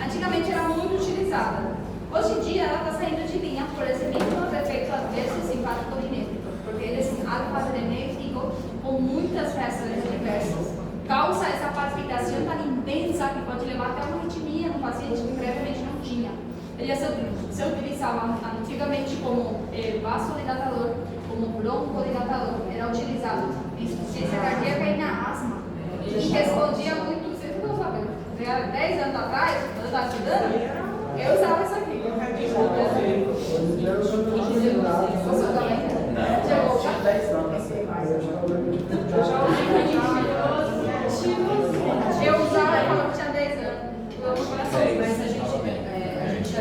antigamente era muito utilizada. Hoje em dia ela está saindo de linha por esse mesmo efeito adverso e simpático mimético, porque ele é um alfa-adrenérgico com muitas reações diversas. Causa essa palpitação tão intensa que pode levar até uma arritmia no paciente que previamente não tinha. Ele se utilizava antigamente como vasodilatador, como broncodilatador, era utilizado em insuficiência cardíaca e na asma. E respondia muito, vocês não estão sabendo, 10 anos atrás, quando eu estava estudando, eu usava isso aqui. Você também? Não, tinha 10 anos. Eu usava e falava que tinha 10 anos. Eu não coração, mas a gente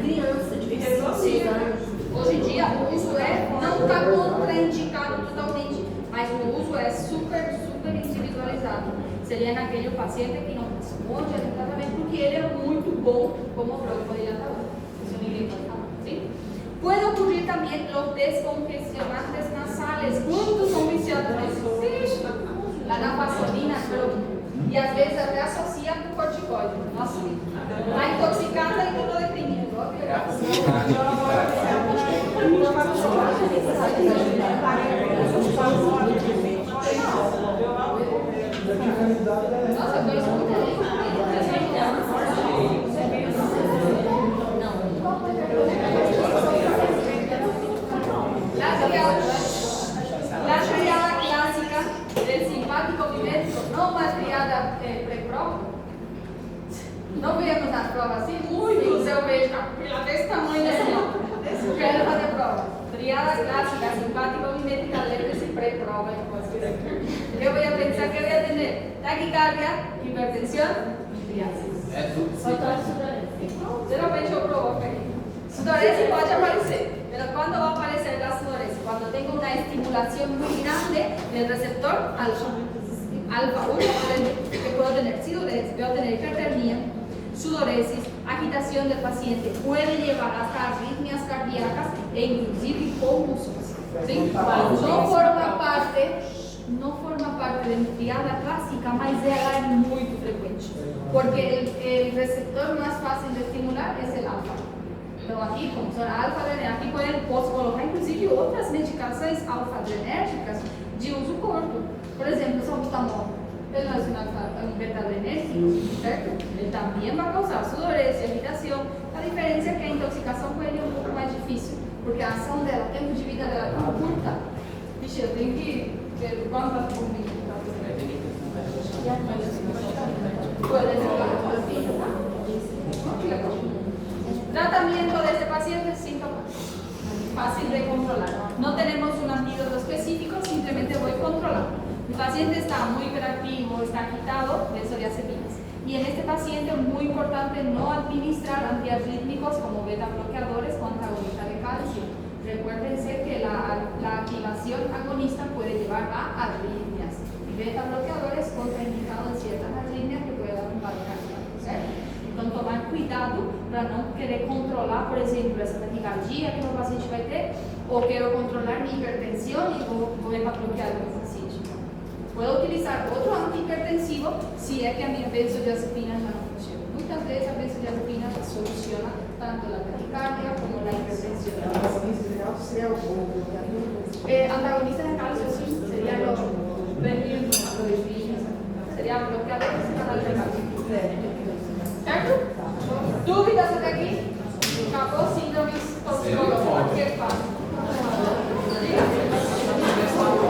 criança de 16 anos. Hoje em dia o uso não está contraindicado totalmente, mas o uso é super individualizado. Seria naquele paciente que não responde ao tratamento porque ele é muito bom como broncoadilatador. Isso ninguém pode falar, ¿sí? Puede ocurrir también los descongestionantes nasales. ¿Cuántos son viciados nisso? Sí, la nafasolina, e às vezes até associa com corticoide. Nossa, está intoxicada e imunodeprimido. Olha que legal. Nossa, eu conheço muita gente. La triada clásica del simpático mimético, no más triada pré-prova. Não vemos nas provas assim, muitos eu vejo a desse tamanho assim, ó, querendo fazer prova. Triada clásica, simpático mimética, lembre-se pré-prova. Eu vou pensar que eu ia atender taquicardia, hipertensión, triasis. É tudo sim. Geralmente eu provoco aí. Sudorese pode aparecer, pero ¿cuándo va a aparecer la sudorese? Cuando tengo una estimulación muy grande del receptor alfa. Alfa 1, que puedo tener sudorese, puedo tener hipertermia, sudoresis, agitación del paciente, puede llevar hasta arritmias cardíacas e inclusive convulsiones. ¿Sí? No forma parte de mi triada clásica, mas ela é muito frecuente, porque el receptor más fácil de estimular es el alfa. Então aqui, como são alfa-adrenérgicas, aqui posso colocar inclusive outras medicações alfa-adrenérgicas de uso curto. Por exemplo, o salbutamol, ele não é um beta-adrenérgico, certo? Ele também vai causar sudorese e agitação. A diferença é que a intoxicação com ele é um pouco mais difícil, porque a ação dela, o tempo de vida dela é tão curta. Vixe, eu tenho que ver quantas comidas para fazer. Tratamiento de este paciente sintomático, fácil de controlar. No tenemos un antídoto específico, simplemente voy controlando. El paciente está muy hiperactivo, está agitado, benzodiazepinas. Y en este paciente es muy importante no administrar antiarrítmicos como beta bloqueadores o antagonistas de calcio. Recuérdense que la activación agonista puede llevar a arritmias. Y beta bloqueadores contraindicados en ciertas arritmias que puede dar un paro cardíaco, ¿cierto? Então, tomar cuidado para não querer controlar, por exemplo, essa taquicardia que o paciente vai ter, ou quero controlar minha hipertensão e vou bloquear o paciente. Puedo utilizar outro antihipertensivo se é que a minha benzodiazepina já não funciona. Muitas vezes a benzodiazepina soluciona tanto a taquicardia como a hipertensão. Antagonista de cálcio, sim, seria o seria bloqueador desse canal de cálcio. Certo? Dúvidas até aqui? Acabou?